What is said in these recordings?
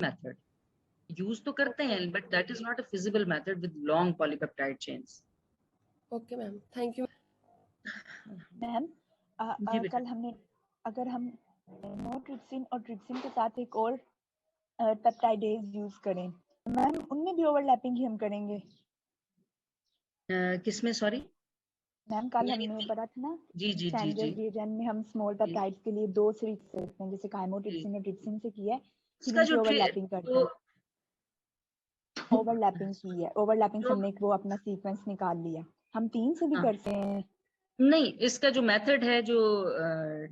method. Use तो करते हैं, but that is not a feasible method with long polypeptide chains. Okay ma'am, thank you ma'am. जी बेटा. कल हमने, अगर हम मोनोट्रिप्सिन और ट्रिप्सिन के साथ एक और पेप्टाइडेज यूज करें, मैम उनमें भी ओवरलैपिंग ही हम करेंगे. किसमें, सॉरी मैम कल हमने पढ़ा था ना, जी जी जी स्टैंडर्ड जी डिवीजन में हम स्मॉल पेप्टाइड्स के लिए 2 सीरीज करते हैं, जैसे काइमोट्रिप्सिन और ट्रिप्सिन से किया है, फिर उसका इनकी जो ओवरलैपिंग करते हैं. ओवरलैपिंग की है, ओवरलैपिंग से हमने वो अपना सीक्वेंस निकाल लिया. हम 3 से भी हाँ. करते हैं. नहीं, इसका जो मेथड है, जो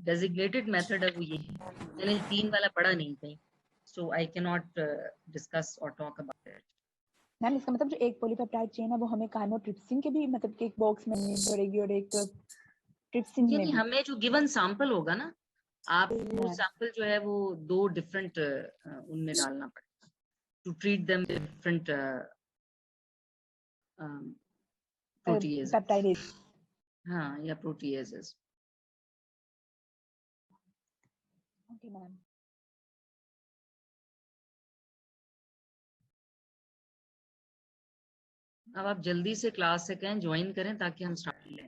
डेजिग्नेटेड मेथड है, वो यही है. मैंने 3 वाला पढ़ा नहीं कहीं, सो आई कैन नॉट डिस्कस और टॉक अबाउट इट. मैम इसका मतलब जो एक पॉलीपेप्टाइड चेन है वो हमें काइमोट्रिप्सिन के भी मतलब कि एक बॉक्स में पड़ेगी और एक ट्रिप्सिन में यानी भी. हमें जो गिवन सैंपल होगा ना, आपको सैंपल जो है वो 2 डिफरेंट उनमें डालना पड़ेगा to treat them different protease. Peptidase. हाँ, या प्रोटीएजेस. Okay ma'am. अब आप जल्दी से क्लास से कहें ज्वाइन करें ताकि हम स्टार्ट लें.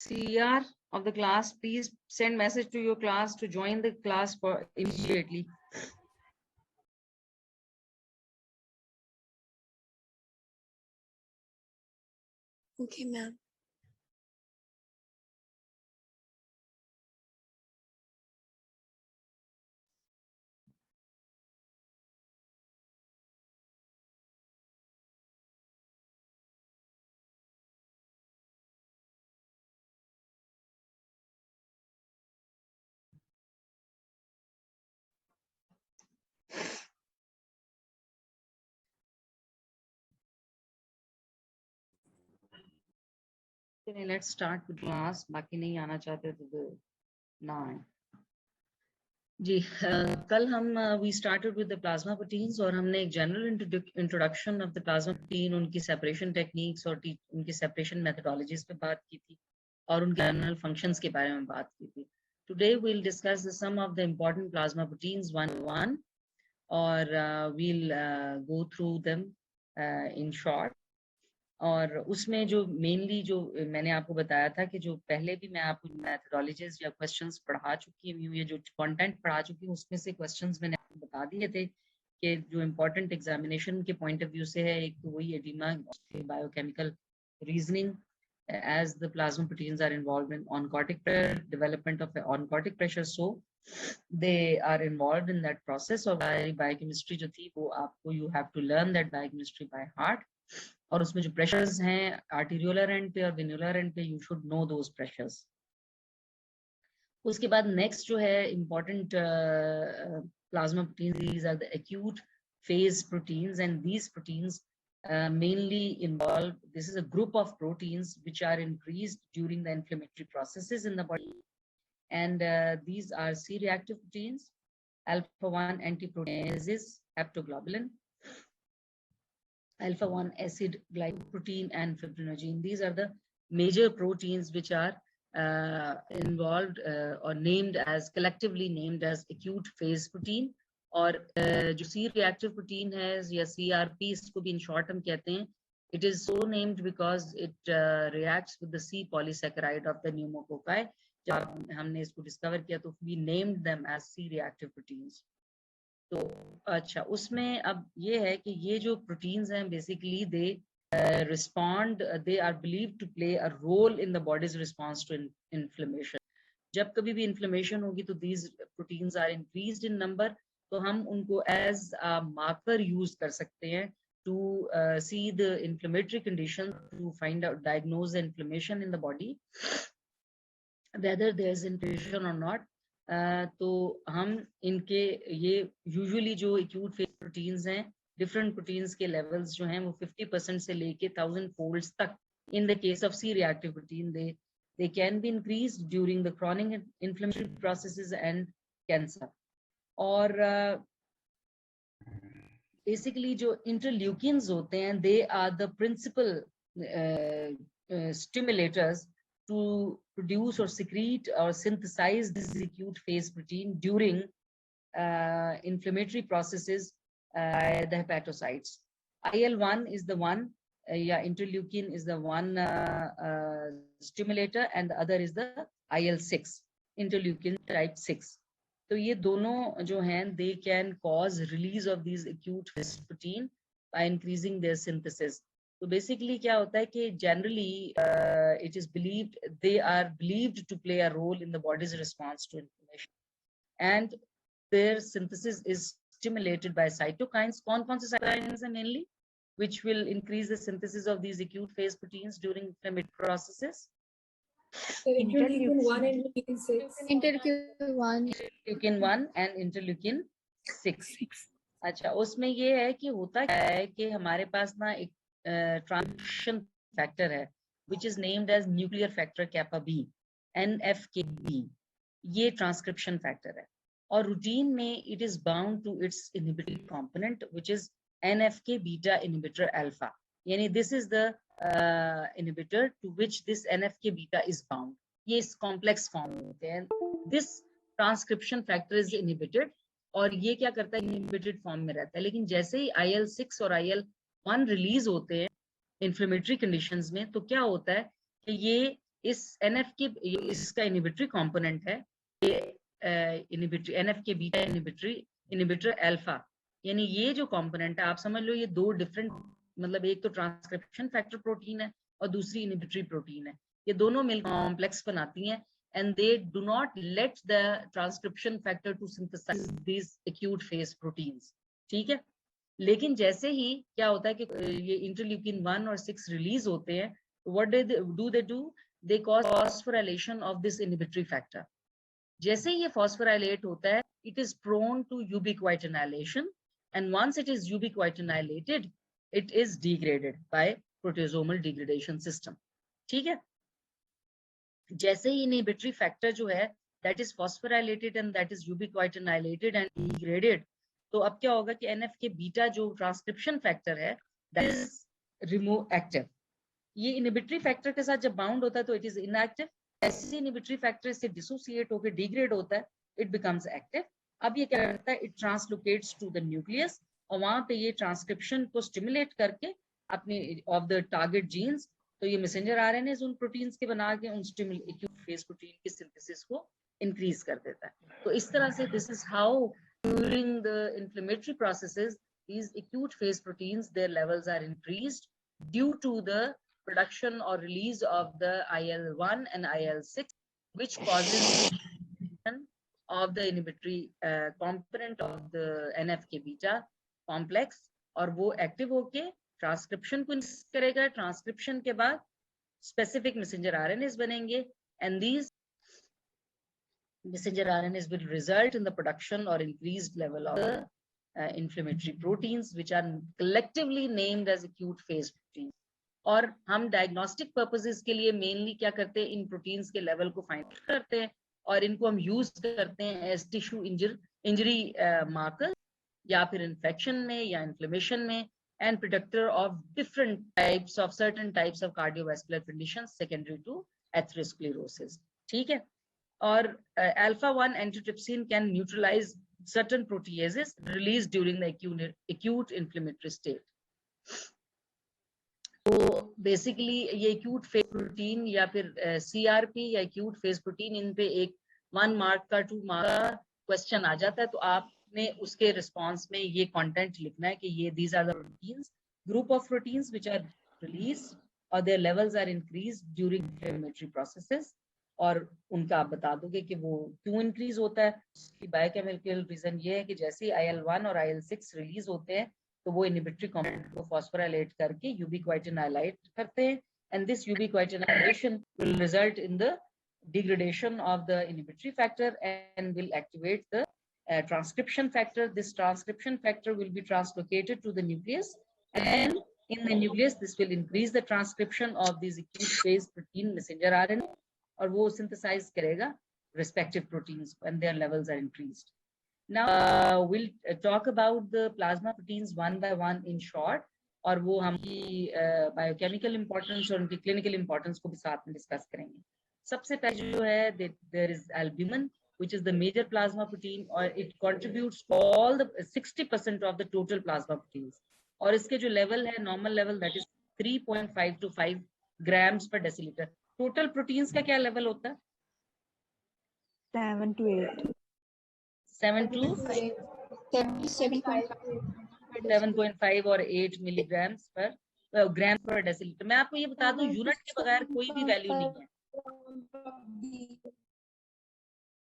CR of the class, please send message to your class to join the class for immediately. Okay ma'am. Let's start with class. बाकी नहीं आना चाहते तो ना आए. जी, कल हम we started with the plasma proteins और हमने एक general introduction of the plasma protein, उनकी separation techniques और उनकी separation methodologies पे बात की थी और उनके general functions के बारे में बात की थी. Today we'll discuss some of the important plasma proteins one by one, और we'll go through them in short. और उसमें जो मेनली जो मैंने आपको बताया था कि जो पहले भी मैं आपको मैथडोलॉजीज या क्वेश्चंस पढ़ा चुकी हूँ, ये जो कंटेंट पढ़ा चुकी हूँ, उसमें से क्वेश्चंस मैंने आपको बता दिए थे कि जो इम्पोर्टेंट एग्जामिनेशन के पॉइंट ऑफ व्यू से है, एक तो वही oedema, biochemical reasoning as the plasma proteins are involved in oncotic development of oncotic pressure, so they are involved in that process of biochemistry जो थी वो आपको you have to learn that biochemistry by heart. और उसमें जो pressures हैं आर्टीरियोलर end पे और वेन्युलर एंड पे, you should know those pressures. उसके बाद नेक्स्ट जो है important plasma proteins, these are the acute phase proteins, and these proteins mainly involve, this is a group of proteins which are increased during the inflammatory processes in the body, and these are C-reactive proteins, alpha-1 antiproteinases, haptoglobulin, alpha-1 acid glycoprotein, and fibrinogen. These are the major proteins which are involved or named as, collectively named as acute phase protein. और जो C reactive protein है या CRP, इसको भी in short हम कहते हैं, it is so named because it reacts with the C polysaccharide of the pneumococci. जब हमने इसको डिस्कवर किया तो we named them as C reactive proteins. तो अच्छा, उसमें अब ये है कि ये जो प्रोटीन्स हैं basically they respond, they are believed to play a role in the body's response to inflammation. जब कभी भी inflammation होगी तो these proteins are increased in number, तो हम उनको as a marker use कर सकते हैं to see the inflammatory condition, to find out, diagnose the inflammation in the body, whether there is inflammation or not. तो हम इनके ये usually जो acute phase proteins हैं, different proteins के levels जो हैं वो 50% से लेके 1000 folds तक, in the case of C reactive protein they can be increased during the chronic inflammatory processes and cancer. और basically जो interleukins होते हैं, they are the principal stimulators to produce or secrete or synthesize this acute phase protein during inflammatory processes by the hepatocytes. IL-1 is the one, interleukin is the one stimulator, and the other is the IL-6, interleukin type 6. तो ये दोनों जो हैं, they can cause release of these acute phase protein by increasing their synthesis. So basically क्या होता है कि generally it is believed, they are believed to play a role in the body's response to inflammation, and their synthesis is stimulated by cytokines. कौन-कौन से cytokines हैं mainly, which will increase the synthesis of these acute phase proteins during inflammatory processes? Interleukin 1 and interleukin 6. Interleukin 1 and interleukin 6. अच्छा, उसमें ये है कि होता क्या है कि हमारे पास ना एक ट्रांसक्रिप्शन फैक्टर है which is named as nuclear factor kappa B, NFKB. ये ट्रांसक्रिप्शन फैक्टर है और रूटीन में it is bound to its inhibitory component which is NFK beta inhibitor alpha. यानी this is the inhibitor to which this NFK beta is bound. ये इस complex form होते हैं. This transcription factor is inhibited और ये क्या करता है, inhibited form में रहता है. लेकिन जैसे ही IL-6 और IL-1 रिलीज होते हैं inflammatory conditions में, तो क्या होता है कि ये इस NFK, इसका inhibitory component है, ये inhibitory NFK beta inhibitor alpha, यानी ये जो component है, आप समझ लो ये दो different, मतलब एक तो ट्रांसक्रिप्शन फैक्टर प्रोटीन है और दूसरी इनहिबिटरी प्रोटीन है. ये दोनों मिलकर कॉम्प्लेक्स बनाती हैं and they do not let the transcription factor to synthesize these acute phase proteins. ठीक है, लेकिन जैसे ही क्या होता है कि ये interleukin 1 और 6 रिलीज होते हैं, what do? They cause phosphorylation of this inhibitory factor. जैसे ही ये phosphorylate होता है, it is prone to ubiquitinylation, and once it is ubiquitinated, it is degraded by proteasomal degradation system. ठीक है, जैसे ही inhibitory factor जो है that is phosphorylated and that is ubiquitinated and degraded, तो अब क्या होगा कि NFK beta जो ट्रांसक्रिप्शन फैक्टर है that is remove active. ये inhibitory factor के साथ जब बाउंड होता है तो it is inactive. ऐसे inhibitory factor से dissociate होकर degrade होता है, it becomes active. अब ये क्या करता है, it translocates to the nucleus और वहां पे ये ट्रांसक्रिप्शन को स्टिमुलेट करके अपने of the target genes, तो ये मैसेंजर आरएनएस उन प्रोटीन्स के बना के उन acute phase protein की सिंथेसिस को इंक्रीज कर देता है. तो इस तरह से this is how during the inflammatory processes these acute phase proteins, their levels are increased due to the production or release of the IL-1 and IL-6, which causes of the inhibitory component of the NFK beta complex, और वो active होके transcription को करेगा. Transcription के बाद specific messenger RNS बनेंगे and these messenger RNAs will result in the production or increased level of the inflammatory proteins which are collectively named as acute phase proteins. और हम diagnostic purposes के लिए mainly क्या करते हैं, इन proteins के level को find करते हैं और इनको हम use करते हैं as tissue injury marker या फिर infection में या inflammation में, and predictor of different types of certain types of cardiovascular conditions secondary to atherosclerosis, ठीक है। और alpha 1 antitrypsin can neutralize certain proteases released during the acute inflammatory state. तो basically ये एक्यूट फेज प्रोटीन या फिर CRP या acute phase protein, इन पे एक 1 मार्क का 2 मार्क का क्वेश्चन आ जाता है, तो आपने उसके रिस्पॉन्स में ये कंटेंट लिखना है कि ये these are the proteins, group of proteins which are released और their levels are increased during inflammatory processes, और उनका आप बता दोगे कि वो क्यों इंक्रीज होता है। उसकी बायोकेमिकल रीजन ये है कि जैसे IL-1 और IL-6 रिलीज होते हैं तो वो इनहिबिटरी कंपाउंड को फॉस्फोराइलेट करके यूबीक्वाइटिन आइलाइट करते हैं, and this ubiquitinylation will result in the degradation of the inhibitory factor and will activate the transcription factor. This transcription factor will be translocated to the nucleus, and in the nucleus this will increase the transcription of these acute phase protein messenger RNA, और वो synthesize करेगा respective proteins and their levels are increased. Now we'll talk about the plasma proteins one by one in short, और वो हम biochemical importance और उनकी clinical importance को भी साथ में discuss करेंगे। सबसे पहले जो है there is albumin, which is the major plasma protein, or it contributes all the 60% of the total plasma proteins, और इसके जो level है normal level that is 3.5 to 5 grams per deciliter. Total proteins का क्या level होता है? 7 to 8. 7 to 7.5 और 8 milligrams per ग्राम पर डेसिलीटर। मैं आपको ये बता दूं, यूनिट के बगैर कोई भी वैल्यू नहीं है।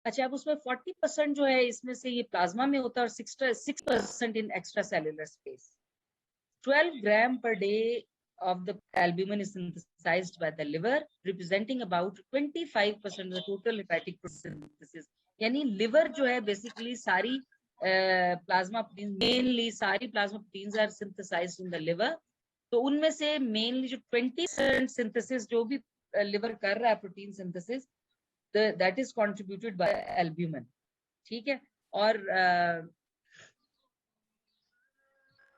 अच्छा, अब उसमें 40% जो है इसमें से ये प्लाज्मा में होता है और 6% in extracellular space. 12 gram per day of the albumin is synthesized by the liver, representing about 25% of the total hepatic synthesis. यानी लिवर जो है बेसिकली सारी प्लाज्मा प्रोटीन, मेनली सारी plasma proteins are synthesized in the liver, तो उनमें से mainly जो 20% synthesis जो भी लिवर कर रहा है protein synthesis, that is contributed bye albumin, ठीक है।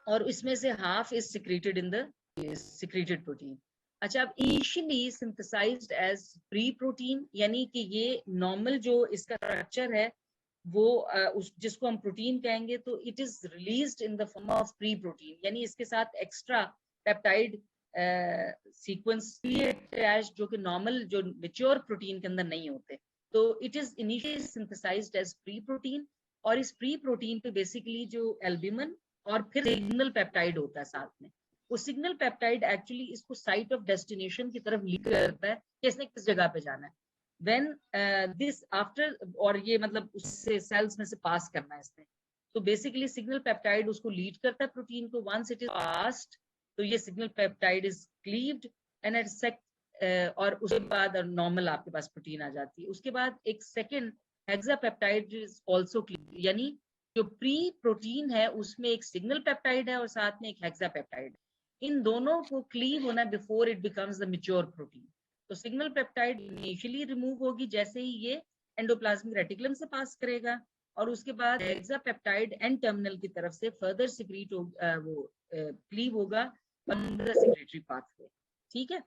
और इसमें से half is secreted in the secreted protein. अच्छा, अब initially synthesized as pre protein, यानी कि ये नॉर्मल जो इसका स्ट्रक्चर है वो उस जिसको हम प्रोटीन कहेंगे, तो it is released in the form of pre protein, यानी इसके साथ एक्स्ट्रा पेप्टाइड सीक्वेंस जो कि नॉर्मल जो मैच्योर प्रोटीन के अंदर नहीं होते, तो it is initially synthesized as pre protein, और इस प्री प्रोटीन पे बेसिकली जो एल्ब्यूमिन और फिर सिग्नल पेप्टाइड होता है साथ में। वो सिग्नल पेप्टाइड एक्चुअली इसको साइट ऑफ डेस्टिनेशन की तरफ लीड करता है कि इसने किस जगह पे जाना है। व्हेन दिस आफ्टर, और ये मतलब उससे सेल्स में से पास करना है इसने, तो बेसिकली सिग्नल पेप्टाइड उसको लीड करता है प्रोटीन को। वंस इट इज पास्ड, तो ये signal peptide is cleaved and at और उसके बाद नॉर्मल आपके पास प्रोटीन आ जाती है। उसके बाद एक सेकेंड हेक्सापेप्टाइड इज आल्सो क्लीव्ड, यानी जो प्री प्रोटीन है उसमें एक सिग्नल पेप्टाइड है और साथ में एक हेक्सापेप्टाइड है। इन दोनों को क्लीव होना before it becomes the mature protein. तो सिग्नल पेप्टाइड इनिशियली रिमूव होगी जैसे ही ये एंडोप्लाज्मिक रेटिकुलम से पास करेगा, और उसके बाद हेक्सापेप्टाइड एंड टर्मिनल की तरफ से फर्दर सिक्रीट वो क्लीव होगा सेक्रेटरी पाथवे, ठीक है।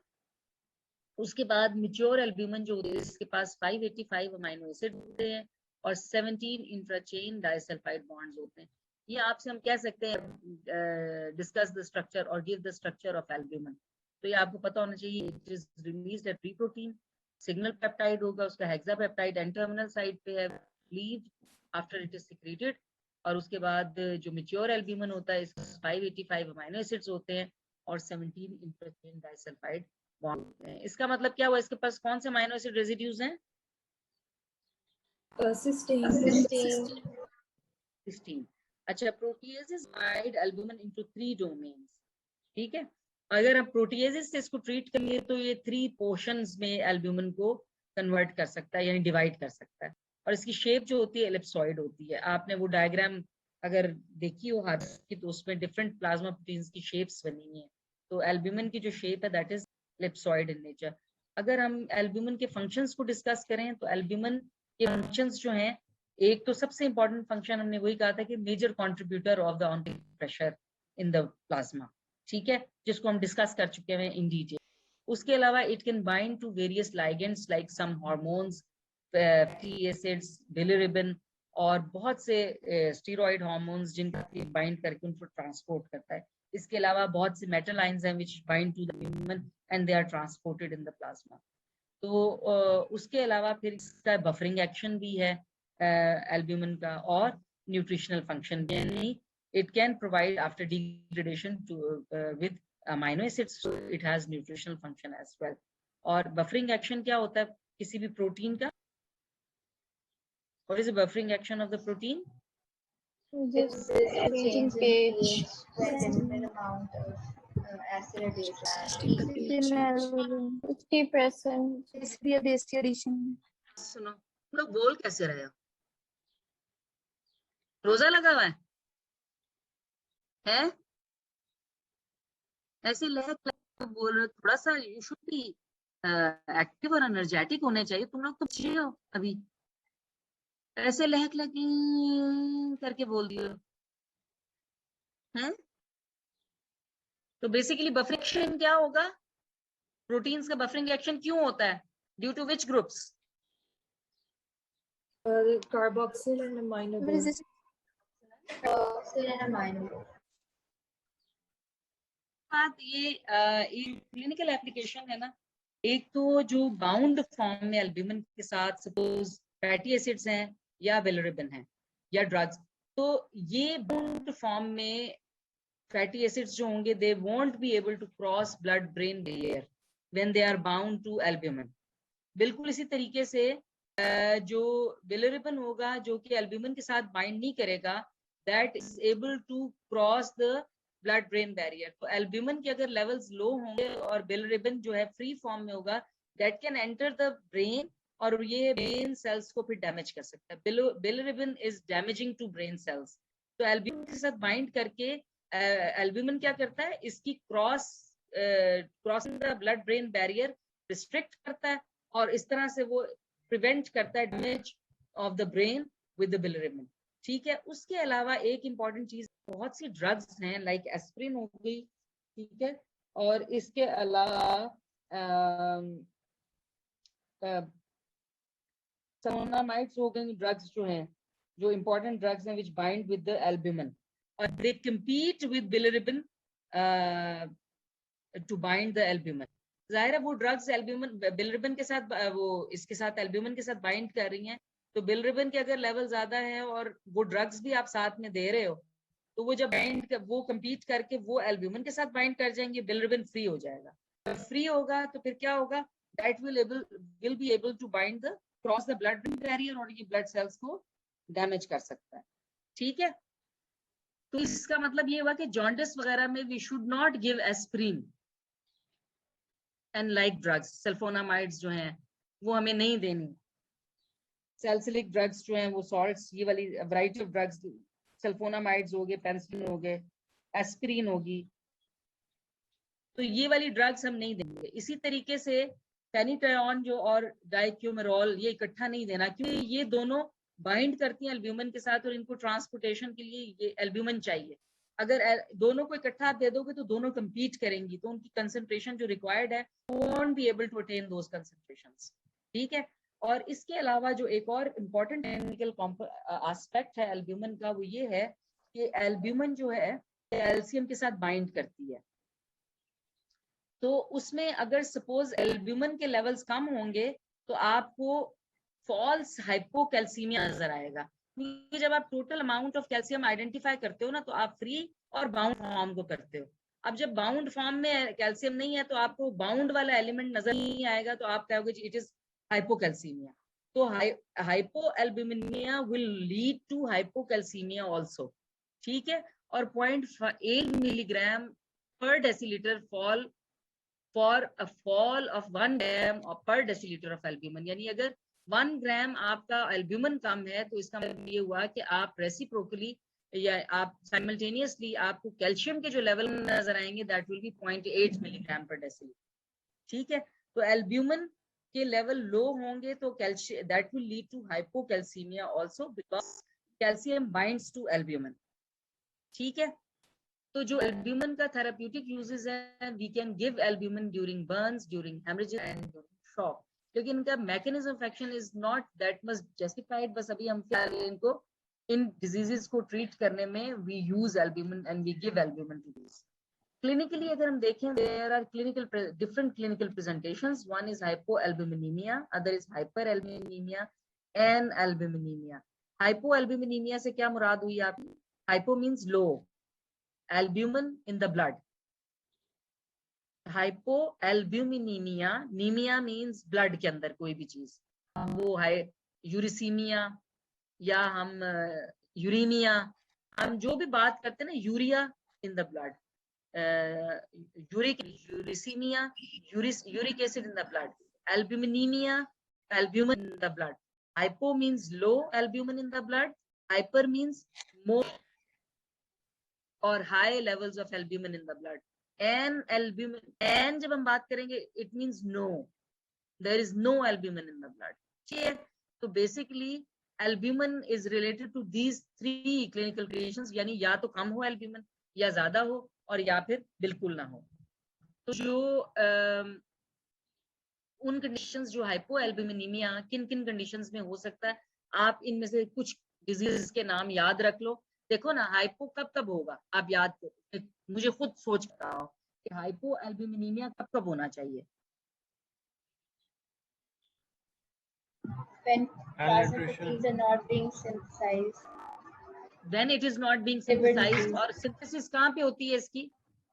उसके बाद मैच्योर एल्ब्यूमिन जो होते हैं इसके पास 585 अमीनो एसिड होते हैं और 17 इंट्राचेन डाइसल्फाइड बॉन्ड्स होते हैं। ये आपसे हम कह सकते हैं डिस्कस द स्ट्रक्चर और give the structure of albumin, तो ये आपको पता होना चाहिए। It is released at pre protein, signal peptide होगा, उसका हेक्सापेप्टाइड एंड टर्मिनल साइड पे है, levied after it is secreted, और उसके बाद जो मैच्योर एल्ब्यूमिन होता है इसके 585 अमीनो एसिड्स होते हैं और 17 इंट्राचेन डाइसल्फाइड बॉन्ड होते हैं। इसका मतलब क्या हुआ, इसके पास कौन से अमीनो एसिड रेसिड्यूज हैं? सिस्टीन। अच्छा, proteases divide albumin into 3 domains, ठीक है। अगर हम प्रोटीएजेस से इसको ट्रीट करेंगे तो ये 3 पोर्शंस में एल्ब्यूमिन को कन्वर्ट कर सकता है, यानी डिवाइड कर सकता है, और इसकी शेप जो होती है एलिप्सॉइड होती है। आपने वो डायग्राम अगर देखी हो हाथ की तो उसमें डिफरेंट प्लाज्मा प्रोटीन्स की शेप्स बनी हुई हैं, तो एल्ब्यूमिन की जो शेप है that is ellipsoid in nature. अगर हम एल्ब्यूमिन के फंक्शंस को डिस्कस करें तो एल्ब्यूमिन के फंक्शंस जो हैं, एक तो सबसे इंपॉर्टेंट फंक्शन हमने वही कहा था कि major contributor of the oncotic pressure in the plasma, ठीक है, जिसको हम डिस्कस कर चुके हैं इन डिटेल। उसके अलावा it can bind to various ligands like some hormones, fatty acids, bilirubin और बहुत से स्टेरॉइड हार्मोन्स जिनका बाइंड करके उनको ट्रांसपोर्ट करता है। इसके अलावा बहुत से मेटल आयंस हैं which bind to the albumin and they are transported in the plasma. तो उसके अलावा फिर इसका बफरिंग एक्शन भी है एल्ब्यूमिन का, और न्यूट्रिशनल फंक्शन भी, यानी it can provide after degradation to with amino acids, so it has nutritional function as well. और buffering action क्या होता है किसी भी प्रोटीन का? What is the buffering action of the protein? Just changing pH when amount of acid or base level 50%. base addition. सुनो, तुम लोग बोल कैसे रहे हो? रोजा लगा हुआ है? ऐसे लहक बोल रहे, थोड़ा सा यू शुड बी एक्टिव और एनर्जेटिक होने चाहिए। तुम लोग तो बच्चे हो अभी, ऐसे लहक लगी करके बोल दियो हैं। तो बेसिकली बफरिंग एक्शन क्या होगा? प्रोटीन्स का बफरिंग एक्शन क्यों होता है? Due to which groups? Carboxyl and amino group. Carboxyl and amino group. बात ये क्लिनिकल एप्लीकेशन है ना। एक तो जो बाउंड फॉर्म में एल्ब्यूमिन के साथ सपोज फैटी एसिड्स हैं या बिलिरुबिन है या ड्रग्स, तो ये बाउंड फॉर्म में फैटी एसिड्स जो होंगे they won't be able to cross blood brain barrier when they are bound to albumin. बिल्कुल इसी तरीके से जो बिलिरुबिन होगा जो कि एल्ब्यूमिन के साथ बाइंड नहीं करेगा, that is able to cross the blood brain barrier. तो एल्ब्यूमिन के अगर लेवल्स लो होंगे और बिलिरुबिन जो है फ्री फॉर्म में होगा, that can enter the brain और ये ब्रेन सेल्स को फिर डैमेज कर सकता है। Bilirubin is damaging to brain cells. तो एल्ब्यूमिन के साथ बाइंड करके एल्ब्यूमिन क्या करता है, इसकी crossing the blood brain barrier restrict करता है और इस तरह से वो प्रिवेंट करता है damage of the brain with the bilirubin. ठीक है। उसके अलावा एक इंपॉर्टेंट चीज, बहुत सी ड्रग्स हैं लाइक एस्प्रिन हो गई, ठीक है, और इसके अलावा सलोनामाइड्स हो गई, ड्रग्स जो हैं, जो इंपॉर्टेंट ड्रग्स हैं which bind with the albumin और दे compete with bilirubin to bind the albumin। जाहिर है वो ड्रग्स एल्ब्यूमिन बिलिरुबिन के साथ वो इसके साथ एल्ब्यूमिन के साथ बाइंड कर रही हैं, तो बिलिरुबिन के अगर लेवल ज्यादा है और वो ड्रग्स भी आप साथ में दे रहे हो, तो वो जब बाइंड वो compete करके वो एल्ब्यूमिन के साथ बाइंड कर जाएंगे, बिलिरुबिन फ्री हो जाएगा। जब फ्री होगा तो फिर क्या होगा, that will be able to bind the cross the blood brain barrier और ये ब्लड सेल्स को डैमेज कर सकता है। ठीक है। तो इसका मतलब ये हुआ कि जॉन्डिस वगैरह में we should not give aspirin and like drugs. Sulphonamides जो हैं वो हमें नहीं देनी। सैलिसिलिक ड्रग्स जो हैं वो सॉल्ट्स, ये वाली वैरायटी ऑफ ड्रग्स, सल्फोनामाइड्स हो गए, पेनिसिलिन हो गए, एस्प्रिन होगी, तो ये वाली ड्रग्स हम नहीं देंगे। इसी तरीके से फेनिट्रायन जो और डाइक्यूमेरॉल ये इकट्ठा नहीं देना, क्योंकि ये दोनों बाइंड करती हैं एल्ब्यूमिन के साथ और इनको ट्रांसपोर्टेशन के लिए ये एल्ब्यूमिन चाहिए। अगर दोनों को इकट्ठा आप दे दोगे तो दोनों compete करेंगी, तो उनकी कंसंट्रेशन जो रिक्वायर्ड है won't be able to attain those concentrations। ठीक है। और इसके अलावा जो एक और इम्पोर्टेंट केमिकल एस्पेक्ट है एल्ब्यूमिन का, वो ये है कि एल्ब्यूमिन जो है कैल्शियम के साथ बाइंड करती है। तो उसमें अगर सपोज एल्ब्यूमिन के लेवल्स कम होंगे तो आपको फॉल्स हाइपोकैल्सीमिया नजर आएगा, क्योंकि जब आप total amount of calcium identify करते हो ना, तो आप फ्री और बाउंड फॉर्म को करते हो। अब जब बाउंड फॉर्म में कैल्शियम नहीं है तो आपको बाउंड वाला एलिमेंट नजर नहीं आएगा, तो आप कहोगे इट इज हाइपोकैल्सीमिया। तो hypoalbuminaemia will lead to hypocalcaemia also. ठीक है। और 0.8 milligram per decilitre fall for a fall of 1 gram per decilitre of albumin, यानी अगर 1 ग्राम आपका एल्ब्यूमिन कम है तो इसका मतलब ये हुआ कि आप रेसिप्रोकली या आप साइमल्टेनियसली आपको कैल्शियम के जो लेवल नजर आएंगे that will be 0.8 milligram per decilitre. ठीक है। तो एल्ब्यूमिन के लेवल लो होंगे तो calcium that will lead to hypocalcaemia also because calcium binds to albumin. ठीक है। तो जो एल्ब्यूमिन का थेराप्यूटिक यूजेस है, we can give albumin during burns, during haemorrhages and during shock, लेकिन इनका mechanism of action is not that much justified. बस अभी हम फिलहाल इनको इन डिजीजेस को ट्रीट करने में we use albumin and we give albumin to this. Clinically अगर हम देखें, there are different clinical presentations. One is hypoalbuminaemia, other is hyperalbuminaemia and albuminaemia. Hypoalbuminaemia से क्या मुराद हुई आपकी? Hypo means low, albumin in the blood. Hypoalbuminaemia, naemia means blood के अंदर कोई भी चीज, वो है यूरिसीमिया या हम यूरीमिया, हम जो भी बात करते हैं ना, urea in the blood, uricaemia, uric acid in the blood, albuminemia, albumin in the blood. Hypo means low albumin in the blood, hyper means more or high levels of albumin in the blood. And albumin, and जब हम बात करेंगे, it means no, there is no albumin in the blood. ठीक है, तो basically albumin is related to these three clinical conditions, यानी या तो कम हो albumin, या ज्यादा हो, और या फिर बिल्कुल ना हो। तो जो उन कंडीशंस, जो हाइपोएल्ब्यूमिनीमिया किन किन कंडीशंस में हो सकता है, आप इनमें से कुछ डिजीज के नाम याद रख लो। देखो ना, हाइपो कब कब होगा, आप याद करो, मुझे खुद सोच बताओ कि हाइपोएल्ब्यूमिनीमिया कब कब होना चाहिए। When plasma proteins are not being synthesized. When it is not being synthesized, और सिंथेसिस कहाँ पे होती है इसकी?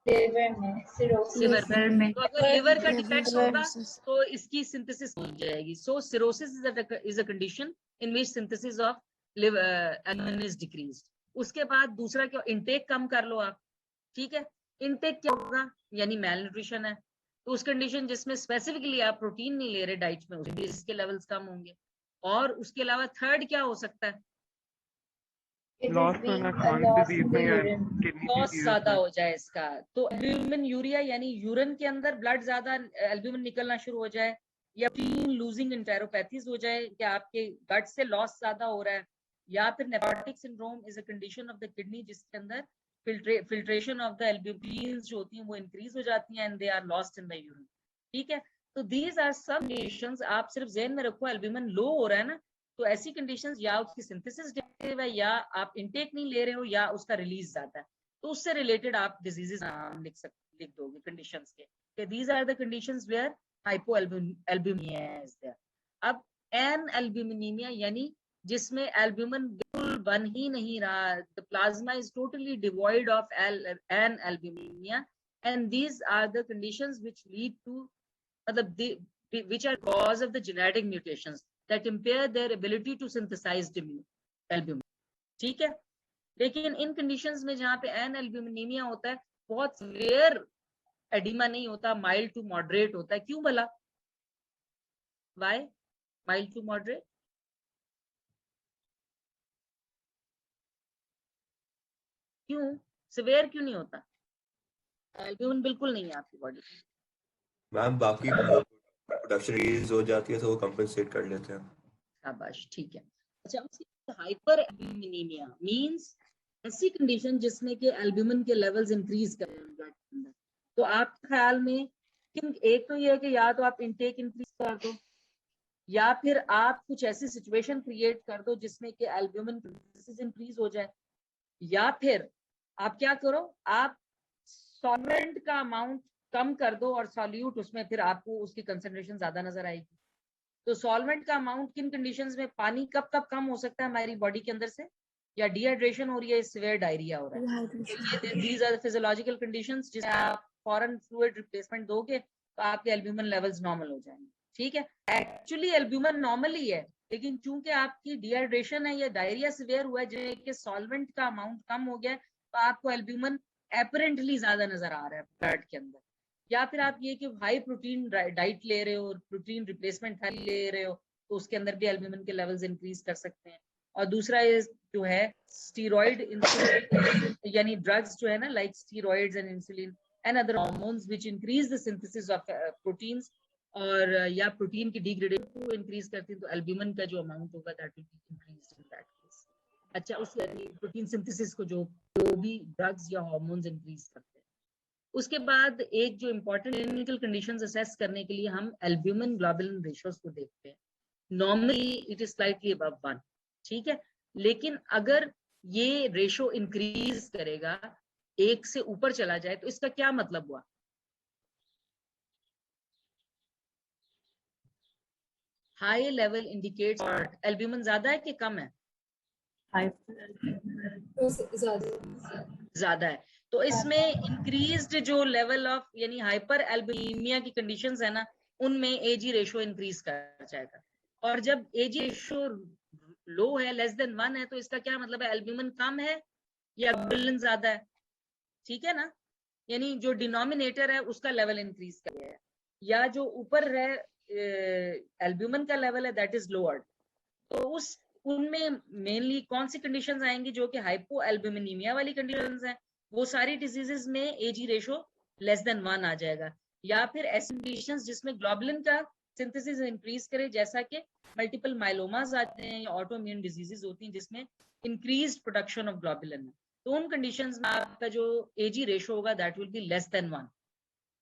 लिवर में, सिरोसिस। लिवर में। तो अगर लिवर का डिफेक्ट होगा तो इसकी सिंथेसिस हो जाएगी। So cirrhosis is a condition in which synthesis of albumin is decreased. उसके बाद दूसरा क्या, इनटेक कम कर लो आप, ठीक है। इनटेक क्या होगा, यानी मेल न्यूट्रिशन है, तो उस कंडीशन जिसमें स्पेसिफिकली आप प्रोटीन नहीं ले रहे डाइट में, उसमें इसके लेवल्स कम होंगे। और उसके अलावा थर्ड क्या हो सकता है, लॉस ज्यादा हो जाए इसका, तो एल्ब्यूमिन यूरिया यानी यूरिन के अंदर ब्लड ज्यादा एल्ब्यूमिन निकलना शुरू हो जाए, या प्रोटीन लूजिंग एंटेरोपैथीज हो जाए कि आपके गट से लॉस ज्यादा हो रहा है, या फिर nephrotic syndrome is a condition of the kidney जिसके अंदर फिल्ट्रेशन ऑफ द एल्ब्यूमिन जो होती हैं वो इंक्रीज हो जाती हैं and they are lost in the urine. ठीक है, तो दीज आर सब कंडीशंस। आप सिर्फ ज़हन में रखो, एल्ब्यूमिन लो हो रहा है ना, तो ऐसी कंडीशंस या उसकी सिंथेसिस डिफेक्टिव है, या आप इनटेक नहीं ले रहे हो, या उसका रिलीज ज्यादा है, तो उससे रिलेटेड आप डिजीजेस नाम लिख दोगे कंडीशंस के, these are the conditions where hypoalbuminaemia is there. अब एन एल्ब्यूमिनीमिया यानी जिसमें एल्ब्यूमिन बिल्कुल बन ही नहीं रहा, the plasma is totally devoid of analbuminaemia, and these are the conditions which lead to, मतलब which are cause of the genetic mutations that impair their ability to synthesize albumin। ठीक है, लेकिन इन conditions में जहाँ पे N albuminaemia होता है, बहुत रेयर एडिमा नहीं होता, माइल्ड टू मॉडरेट होता है। क्यों भला, वाई माइल्ड टू मॉडरेट? क्यों सिवियर क्यों नहीं होता? एल्ब्यूमिन बिल्कुल नहीं है आपकी बॉडी में। मैम बाकी प्रोडक्शन रिलीज हो जाती है तो वो कंपेंसेट कर लेते हैं। शाबाश, ठीक है। अच्छा, हाइपर एल्ब्यूमिनीमिया मींस ऐसी कंडीशन जिसमें कि एल्ब्यूमिन के लेवल्स इंक्रीज कर रहे हैं ब्लड के अंदर। तो आपके ख्याल में एक तो ये है कि या तो आप इनटेक इंक्रीज कर दो, या फिर आप कुछ ऐसी सिचुएशन क्रिएट कर दो जिसमें कि एल्ब्यूमिन इंक्रीज हो जाए, या फिर आप क्या करो, आप सॉल्वेंट का अमाउंट कम कर दो और सॉल्यूट उसमें, फिर आपको उसकी कंसंट्रेशन ज्यादा नजर आएगी। तो सॉल्वेंट का अमाउंट किन कंडीशंस में, पानी कब कब कम हो सकता है हमारी बॉडी के अंदर से, या डिहाइड्रेशन हो रही है, सीवियर डायरिया हो रहा है, दीज आर फिजियोलॉजिकल कंडीशंस जिसमें आप फॉरेन फ्लूइड रिप्लेसमेंट दोगे तो आपके एल्ब्यूमिन लेवल्स नॉर्मल हो जाएंगे। ठीक है, एक्चुअली एल्ब्यूमिन नॉर्मल ही है, लेकिन चूंकि आपकी डिहाइड्रेशन है या डायरिया सीवियर हुआ है, जिसके सॉल्वेंट का अमाउंट कम हो गया है, तो आपको एल्ब्यूमिन एपरेंटली ज्यादा नजर आ रहा है ब्लड के अंदर। या फिर आप ये कि हाई प्रोटीन डाइट ले रहे हो, प्रोटीन रिप्लेसमेंट ले रहे हो, तो उसके अंदर भी एल्ब्यूमिन के लेवल्स इंक्रीज कर सकते हैं। और दूसरा जो है स्टीरॉइड इंसुलिन, यानी ड्रग्स जो है ना, like steroids and insulin and other hormones which increase the synthesis of proteins, और या प्रोटीन की डिग्रेडेशन को इंक्रीज करती है, तो एल्ब्यूमिन का जो अमाउंट होगा that will be increased in that case. अच्छा, उस प्रोटीन सिंथेसिस को जो भी ड्रग्स या हार्मोन्स इंक्रीज करते हैं। उसके बाद एक जो इम्पोर्टेंट क्लिनिकल कंडीशंस असेस करने के लिए हम एल्ब्यूमिन ग्लोबुलिन रेशियोज को देखते हैं। Normally it is slightly above 1, ठीक है, लेकिन अगर ये रेशो इंक्रीज करेगा, 1 से ऊपर चला जाए, तो इसका क्या मतलब हुआ? हाई लेवल इंडिकेट्स एल्ब्यूमिन ज्यादा है कि कम है? ज्यादा है। तो इसमें इंक्रीज्ड जो लेवल ऑफ यानी हाइपर एल्ब्यूमिया की कंडीशंस है ना, उनमें एजी रेशो इंक्रीज कर जाएगा। और जब एजी रेशो लो है, लेस देन 1 है, तो इसका क्या मतलब है? एल्ब्यूमिन कम है या ग्लोबुलिन ज्यादा है, ठीक है ना? यानी जो डिनोमिनेटर है उसका लेवल इंक्रीज कर गया है, या जो ऊपर है एल्ब्यूमिन का लेवल है दैट इज लोअर्ड। तो उस उनमें मेनली कौन सी कंडीशंस आएंगी? जो कि हाइपो एल्ब्यूमिनीमिया वाली कंडीशंस हैं, वो सारी डिजीजेस में एजी रेशो लेस देन 1 आ जाएगा। या फिर ऐसी कंडीशंस जिसमें ग्लोबुलिन का सिंथेसिस इंक्रीज करे, जैसा कि मल्टीपल माइलोमास आते हैं या ऑटोइम्यून डिजीजेस होती हैं जिसमें इंक्रीज्ड प्रोडक्शन ऑफ ग्लोबुलिन है, तो उन कंडीशंस में आपका जो एजी रेशो होगा that will be less than 1।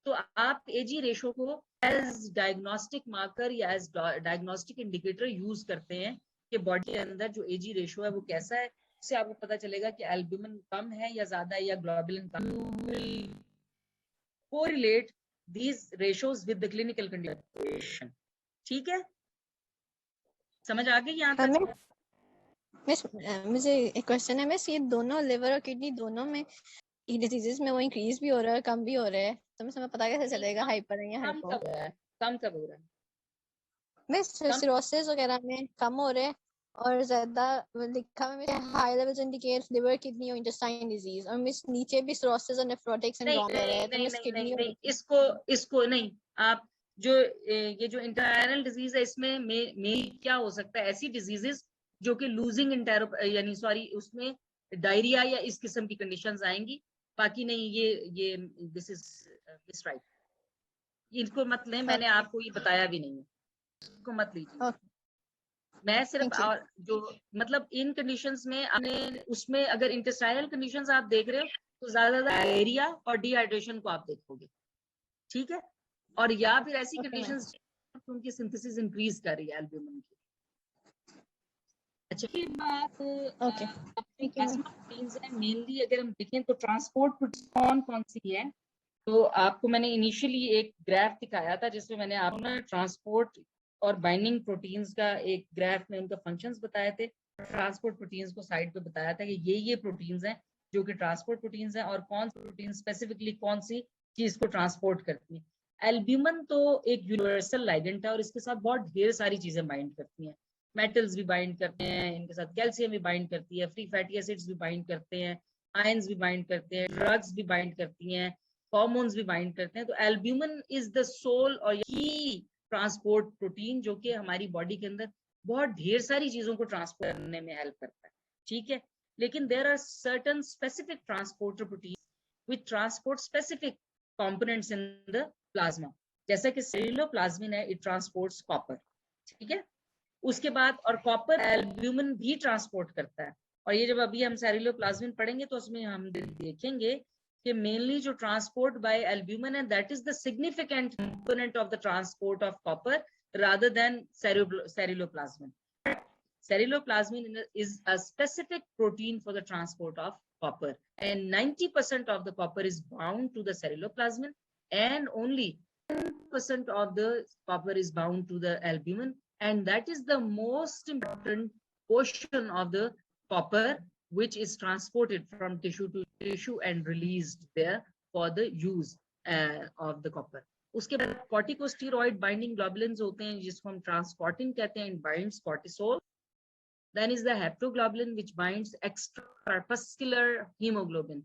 तो आप एजी रेशो को एज डायग्नोस्टिक मार्कर या एज डायग्नोस्टिक इंडिकेटर यूज करते हैं कि बॉडी के अंदर जो एजी रेशो है वो कैसा है, उससे आपको पता चलेगा कि एल्ब्यूमिन कम है या ज्यादा है या globulin come. You will correlate these ratios with the clinical condition, ठीक है? समझ आ गई यहाँ तक? मिस, मुझे एक क्वेश्चन है मिस, ये दोनों लिवर और किडनी दोनों में डिजीजेस में वो इंक्रीज भी हो रहा है, कम भी हो रहा है, तो मुझे पता कैसे चलेगा हाइपर है या कम हाइपो? कब हो रहा है? कम कब हो रहा है? मिस सिरोसिस वगैरह में कम हो रहे हैं, और ज्यादा लिखा हुआ है high levels indicate liver kidney और इंटेस्टाइन डिजीज, और मिस नीचे भी सिरोसिस और नेफ्रोटिक नहीं सिंड्रोम है, नहीं तो नहीं मिस नहीं किडनी नहीं और नहीं, इसको नहीं। आप जो ये जो इंटरनल डिजीज है, इसमें में क्या हो सकता है? ऐसी डिजीजेस जो कि लूजिंग इंटेरो यानी सॉरी उसमें डायरिया या इस किस्म की कंडीशंस आएंगी। बाकी नहीं, ये दिस इज दिस राइट, इनको मत लें, मैंने आपको ये बताया भी नहीं है, इसको मत लीजिए। मैं सिर्फ Thank you. और जो मतलब इन कंडीशंस में आपने उसमें अगर इंटेस्टाइनल कंडीशंस आप देख रहे हो तो ज्यादा डायरिया और डिहाइड्रेशन को आप देखोगे, ठीक है? और या फिर ऐसी Okay, कंडीशंस उनकी सिंथेसिस इंक्रीज कर रही है एल्ब्यूमिन की। अच्छा, ये बात Okay. Thank you, ma'am. Proteins है मेनली। अगर हम देखें तो ट्रांसपोर्ट प्रोटीन कौन कौन सी है, तो आपको मैंने इनिशियली एक ग्राफ दिखाया था जिसमें मैंने आपको ना ट्रांसपोर्ट और बाइंडिंग प्रोटीन्स का एक ग्राफ में उनका फंक्शंस बताए थे। ट्रांसपोर्ट प्रोटीन्स को साइड पे बताया था कि ये प्रोटीन्स हैं जो कि ट्रांसपोर्ट प्रोटीन्स हैं, और कौन सी प्रोटीन स्पेसिफिकली कौन सी चीज को ट्रांसपोर्ट करती है। एल्ब्यूमिन तो एक यूनिवर्सल लाइगेंट है और इसके साथ बहुत ढेर सारी चीजें बाइंड करती हैं। मेटल्स भी बाइंड करते हैं, इनके साथ कैल्शियम भी बाइंड करती है, फ्री फैटी एसिड्स भी बाइंड करते हैं, आयंस भी बाइंड करते हैं, ड्रग्स भी बाइंड करती हैं, हार्मोन्स भी बाइंड करते हैं। तो एल्ब्यूमिन इज द सोल और की ट्रांसपोर्ट प्रोटीन जो कि हमारी बॉडी के अंदर बहुत ढेर सारी चीजों को ट्रांसपोर्ट करने में हेल्प करता है, ठीक है? लेकिन there are certain specific transporter protein which transport specific components in the plasma, जैसा कि सेलुलोप्लाज्मिन है, इट ट्रांसपोर्ट्स कॉपर, ठीक है? उसके बाद और कॉपर एल्ब्यूमिन भी ट्रांसपोर्ट करता है। और ये जब अभी हम सेलुलोप्लाज्मिन पढ़ेंगे तो उसमें हम देखेंगे कि मेनली जो ट्रांसपोर्ट बाय एल्ब्यूमिन है that is the significant component of the transport of copper rather than ceruloplasmin. Ceruloplasmin is a specific protein for the transport of copper, and 90% of the copper is bound to the ceruloplasmin, and only 10% of the copper is bound to the albumin, and that is the most important portion of the copper which is transported from tissue to tissue and released there for the use of the copper. उसके बाद corticosteroid binding globulins होते हैं जिसको हम ट्रांसपोर्टिन कहते हैं, binds cortisol. Then is the haptoglobulin which binds extracorpuscular hemoglobin.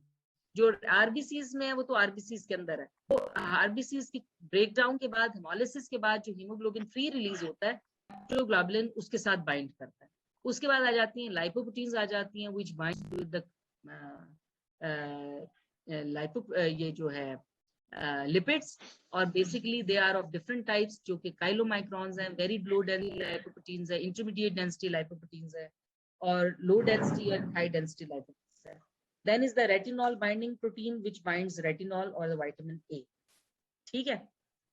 जो RBCs में है वो तो आरबीसीज के अंदर है, तो आरबीसीज की ब्रेकडाउन के बाद हेमोलिसिस के बाद जो हीमोग्लोबिन फ्री रिलीज होता है, जो ग्लोबुलिन उसके साथ बाइंड करता है. उसके बाद आ जाती हैं लाइपोप्रोटीन्स आ जाती हैं which binds with the ये जो है लिपिड्स, और basically they are of different types जो कि काइलोमाइक्रॉन्स हैं, वेरी लो डेंसिटी लाइपोप्रोटीन्स है, इंटरमीडिएट डेंसिटी लाइपोप्रोटीन्स है, और low density and high density lipoproteins है. Then is the retinol binding protein which binds retinol or the vitamin A. ठीक है,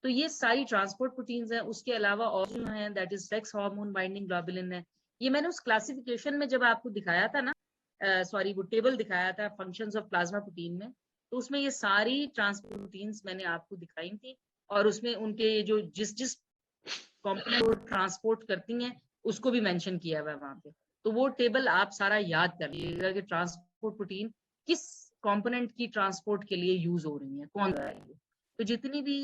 तो ये सारी ट्रांसपोर्ट प्रोटीन्स हैं. उसके अलावा और जो हैं that is sex hormone binding globulin है. ये मैंने उस क्लासिफिकेशन में जब आपको दिखाया था ना, सॉरी वो टेबल दिखाया था फंक्शंस ऑफ प्लाज्मा प्रोटीन में, तो उसमें ये सारी ट्रांसपोर्ट प्रोटीन्स मैंने आपको दिखाई थी और उसमें उनके जो जिस कंपोनेंट को ट्रांसपोर्ट करती हैं उसको भी मेंशन किया हुआ है वहां पे. तो वो टेबल आप सारा याद कर लीजिएगा कि ट्रांसपोर्ट प्रोटीन किस कंपोनेंट की ट्रांसपोर्ट के लिए यूज हो रही है, कौन है. तो जितनी भी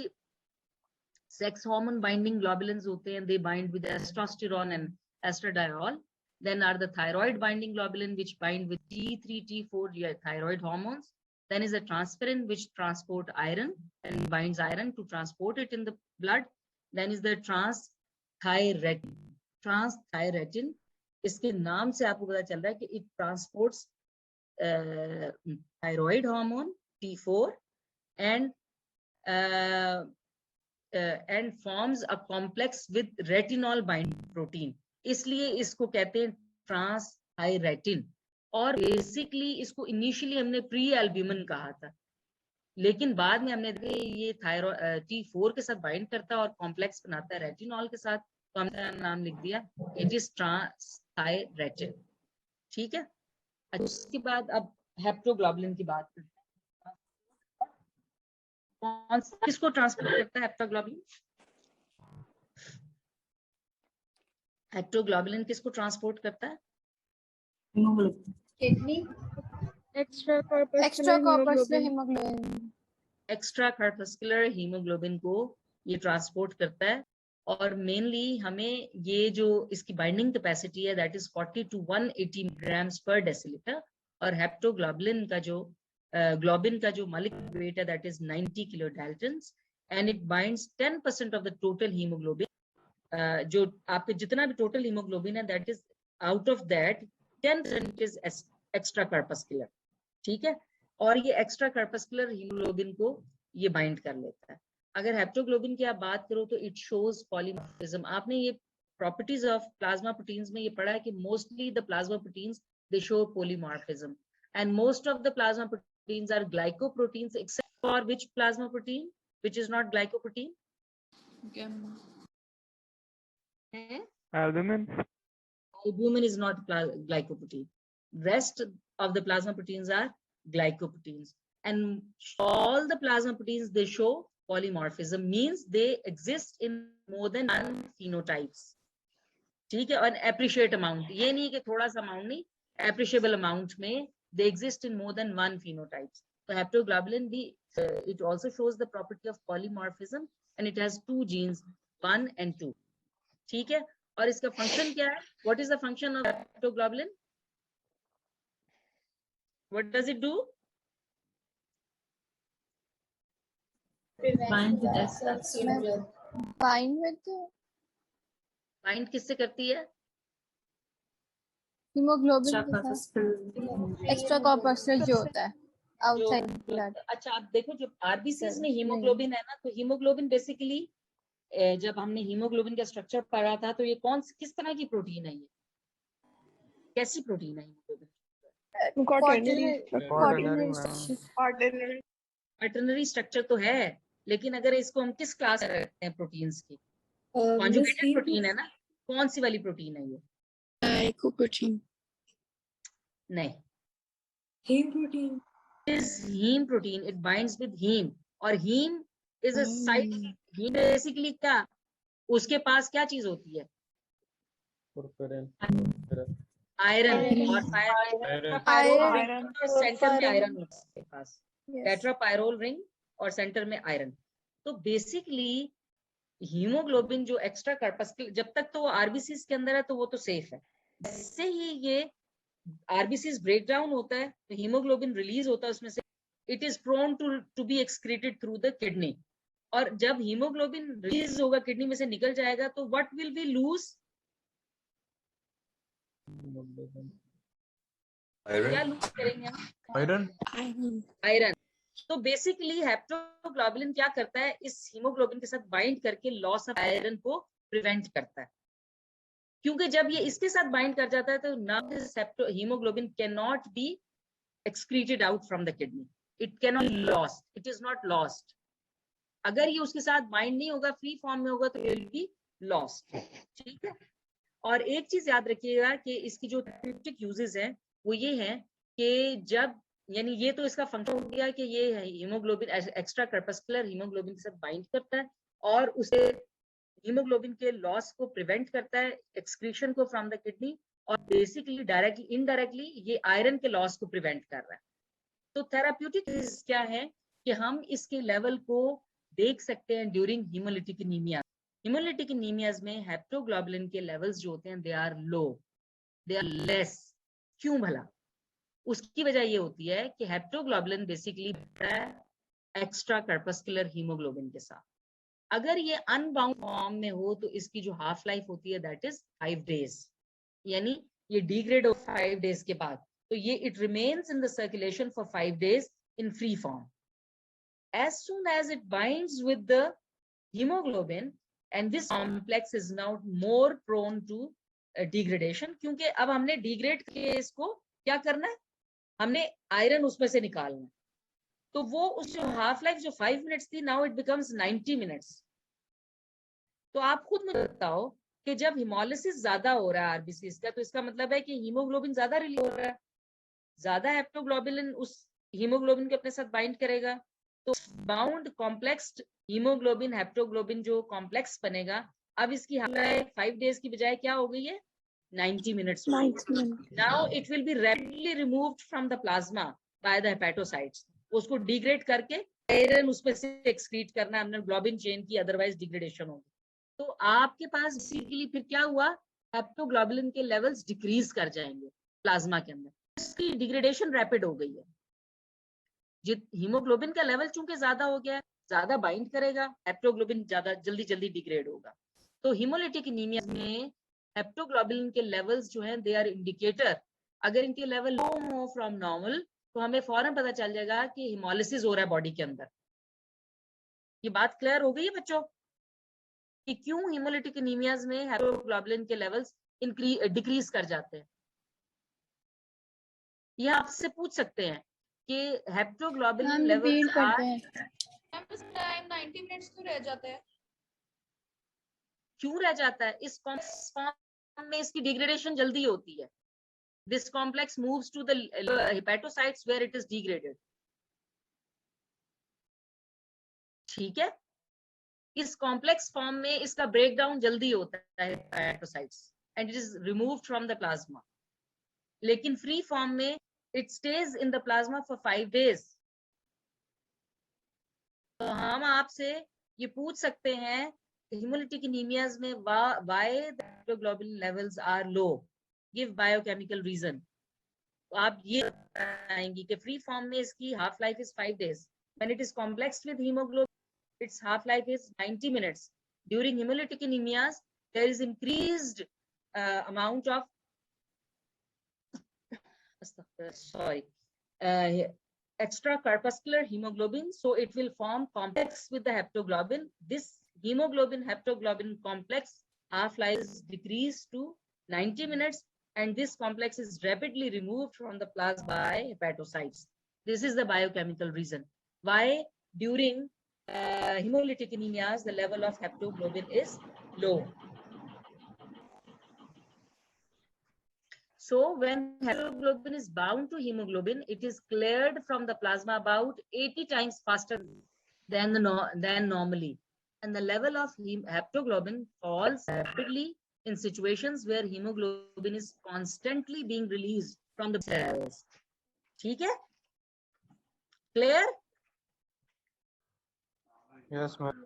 sex hormone binding globulins होते हैं, they bind with testosterone and estradiol. Then are the thyroid binding globulin which bind with T3, T4 thyroid hormones. Then is the transferrin which transport iron and binds iron to transport it in the blood. Then is the transthyretin. Transthyretin, इसके नाम से आपको पता चल रहा है कि it transports thyroid hormone T4 and forms a complex with retinol binding protein. इसलिए इसको कहते हैं ट्रांसथायरेटिन. और बेसिकली इसको इनिशियली हमने प्री एल्ब्यूमिन कहा था, लेकिन बाद में हमने देखा ये थायराइड T4 के साथ बाइंड करता है और कॉम्प्लेक्स बनाता है रेटिनॉल के साथ, तो हमने नाम लिख दिया इट इज ट्रांसथायरेटिन. ठीक है, उसके बाद अब हेप्टोग्लोबुलिन की बात करते हैं. कौन सा किसको ट्रांसपोर्ट करता है हेप्टोग्लोबुलिन? हेप्टोग्लोबुलिन किसको ट्रांसपोर्ट करता है? Kidney. Extra corpuscular haemoglobin. Extra corpuscular haemoglobin को ये ट्रांसपोर्ट करता है. और मेनली हमें ये जो इसकी बाइंडिंग कैपेसिटी है दैट इज 40 to 180 ग्राम्स पर डेसिलीटर. और हेप्टोग्लोबुलिन का जो ग्लोबिन का जो मॉलिक्यूलर वेट है that is 90 kilo Dalton's and it binds 10% of the total haemoglobin. जो आपके जितना भी टोटल हीमोग्लोबिन है that is out of that 10% is extra corpuscular. ठीक है, और ये एक्स्ट्रा कार्पस्कुलर हीमोग्लोबिन को ये बाइंड कर लेता है. अगर हेप्टोग्लोबिन की आप बात करो तो इट शोज पॉलीमॉर्फिज्म. आपने ये प्रॉपर्टीज ऑफ प्लाज्मा प्रोटीन्स में ये पढ़ा है कि mostly the plasma proteins they show polymorphism and most of the plasma proteins are glycoproteins except for which plasma protein which is not glycoprotein? Albumin. Albumin is not glycoprotein. Rest of the plasma proteins are glycoproteins, and all the plasma proteins they show polymorphism, means they exist in more than one phenotypes. ठीक है, और appreciate amount, ये नहीं कि थोड़ा सा amount नहीं, appreciable amount में they exist in more than one phenotypes. So haptoglobulin it also shows the property of polymorphism and it has two genes 1 and 2. ठीक है, और इसका फंक्शन क्या है? What is the function of haptoglobulin? What does it do? Prevent the accumulation. Bind किससे करती है? Haemoglobin के साथ एक्स्ट्रा कॉर्पस्कुलर जो होता है आउटसाइड ब्लड. अच्छा, आप देखो जो आरबीसीज में हीमोग्लोबिन है ना, तो हीमोग्लोबिन बेसिकली जब हमने हीमोग्लोबिन का स्ट्रक्चर पढ़ा था तो ये किस तरह की प्रोटीन है? ये कैसी प्रोटीन है हीमोग्लोबिन? क्वाटरनरी स्ट्रक्चर तो है, लेकिन अगर इसको हम किस क्लास में रखते हैं प्रोटीन्स की? कॉन्जुगेटेड प्रोटीन है ना. कौन सी वाली प्रोटीन है ये? Glycoprotein. नहीं, Heme protein. is heme protein. It binds with heme, और heme is a site. Heme basically क्या? उसके पास क्या चीज होती है? आयरन. और सेंटर में आयरन होता है उसके पास. टेट्रापायरोल रिंग और सेंटर में आयरन. तो बेसिकली हीमोग्लोबिन जो एक्स्ट्रा कार्पस्कुलर, जब तक तो वो आरबीसीज के अंदर है तो वो तो सेफ है. जैसे ही ये आरबीसीज ब्रेक डाउन होता है तो हीमोग्लोबिन रिलीज होता है उसमें से. It is prone to be excreted through the kidney. और जब हीमोग्लोबिन रिलीज होगा, किडनी में से निकल जाएगा, तो व्हाट विल बी लूज? क्या लूज करेंगे हम? आयरन. तो बेसिकली हेप्टोग्लोबुलिन क्या करता है? इस हीमोग्लोबिन के साथ बाइंड करके लॉस ऑफ आयरन को प्रिवेंट करता है. क्योंकि जब ये इसके साथ बाइंड कर जाता है तो now this haemoglobin can not be excreted out from the kidney, it can not lost, it is not lost. अगर ये उसके साथ बाइंड नहीं होगा, फ्री फॉर्म में होगा, तो इट विल बी लॉस्ट। ठीक है। और एक चीज याद रखिएगा कि इसकी जो थेरेप्यूटिक यूजेस हैं वो ये हैं कि जब, यानी ये तो इसका फंक्शन हो गया कि ये हीमोग्लोबिन एक्स्ट्रा कर्पस्कुलर हीमोग्लोबिन के साथ बाइंड करता है और उसे हीमोग्लोबिन के लॉस को प्रिवेंट करता है, एक्सक्रीशन को फ्रॉम द किडनी, और बेसिकली डायरेक्टली इनडायरेक्टली ये आयरन के लॉस को प्रिवेंट कर रहा है। तो थेराप्यूटिक क्या है कि हम इसके लेवल को देख सकते हैं during haemolytic anaemia. Haemolytic anaemias में हेप्टोग्लोबुलिन के लेवल्स जो होते हैं they are low, they are less. क्यों भला? उसकी वजह ये होती है कि haptoglobin basically extracorpuscular haemoglobin के साथ। अगर ये अनबाउंड फॉर्म में हो तो इसकी जो हाफ लाइफ होती है दैट इज 5 डेज, यानी ये डिग्रेड हो 5 डेज के बाद, तो ये it remains in the circulation for 5 days in free form. As soon as it binds with the hemoglobin, and this complex is now more prone to degradation, क्योंकि अब हमने डिग्रेड के इसको क्या करना है, हमने आयरन उसमें से निकालना है, तो वो उस जो हाफ लाइफ जो 5 मिनट्स थी नाउ इट बिकम्स 90 मिनट्स। तो आप खुद मुझे बताओ कि जब हिमोलिसिस ज्यादा हो रहा है आरबीसीज का, तो इसका मतलब है कि हीमोग्लोबिन ज्यादा रिलीज हो रहा है, ज्यादा हेप्टोग्लोबुलिन उस हीमोग्लोबिन के अपने साथ बाइंड करेगा, तो बाउंड कॉम्प्लेक्स हीमोग्लोबिन हेप्टोग्लोबिन जो कॉम्प्लेक्स बनेगा, अब इसकी हाफ लाइफ 5 डेज की बजाय क्या हो गई है, 90 minutes. Now it will be rapidly removed from the plasma by the hepatocytes. उसको डिग्रेड करके आयरन उसमें से एक्सक्रीट करना है, हमने ग्लोबिन चेन की अदरवाइज डिग्रेडेशन होगी। तो आपके पास बेसिकली फिर क्या हुआ, हेप्टोग्लोबुलिन के लेवल्स डिक्रीज कर जाएंगे प्लाज्मा के अंदर, इसकी डिग्रेडेशन रैपिड हो गई है। हीमोग्लोबिन का लेवल चूंकि ज्यादा हो गया है, ज्यादा बाइंड करेगा, हेप्टोग्लोबिन ज्यादा जल्दी जल्दी डिग्रेड होगा। तो हीमोलिटिक एनीमिया में हेप्टोग्लोबुलिन के लेवल्स जो हैं दे आर इंडिकेटर। अगर इनके लेवल लो हो फ्रॉम नॉर्मल तो हमें फौरन पता चल जाएगा कि हिमोलिसिस हो रहा है बॉडी के अंदर। ये बात क्लियर हो गई है बच्चों कि क्यों हीमोलिटिक एनीमियाज में हेप्टोग्लोबुलिन के लेवल्स डिक्रीज कर जाते हैं। ये आपसे पूछ सकते हैं कि हेप्टोग्लोबुलिन लेवल्स आर टाइम 90 मिनट्स क्यों रह जाता है? क्यों रह जाता है, इस फॉर्म में इसकी डिग्रेडेशन जल्दी होती है। This complex moves to the hepatocytes where it is degraded. ठीक है, इस कॉम्प्लेक्स फॉर्म में इसका ब्रेकडाउन जल्दी होता है hepatocytes and it is removed from the plasma. लेकिन फ्री फॉर्म में it stage in the plasma for 5 days. तो हम आपसे ये पूछ सकते हैं hemolytic anemias में why the hemoglobin levels are low, give biochemical reason। तो आप ये बताएंगी कि फ्री फॉर्म में इसकी half life is 5 days, when it is complexed with hemoglobin its half life is 90 minutes। during hemolytic anemias there is increased amount of extra corpuscular hemoglobin, so it will form complex with the haptoglobin. This hemoglobin haptoglobin complex half life is decreased to 90 minutes, and this complex is rapidly removed from the plasma by hepatocytes. This is the biochemical reason why during hemolytic anemias the level of haptoglobin is low. So when hemoglobin is bound to hemoglobin, it is cleared from the plasma about 80 times faster than normally, and the level of haptoglobin falls rapidly in situations where hemoglobin is constantly being released from the cells. ठीक है? Clear? Yes, ma'am.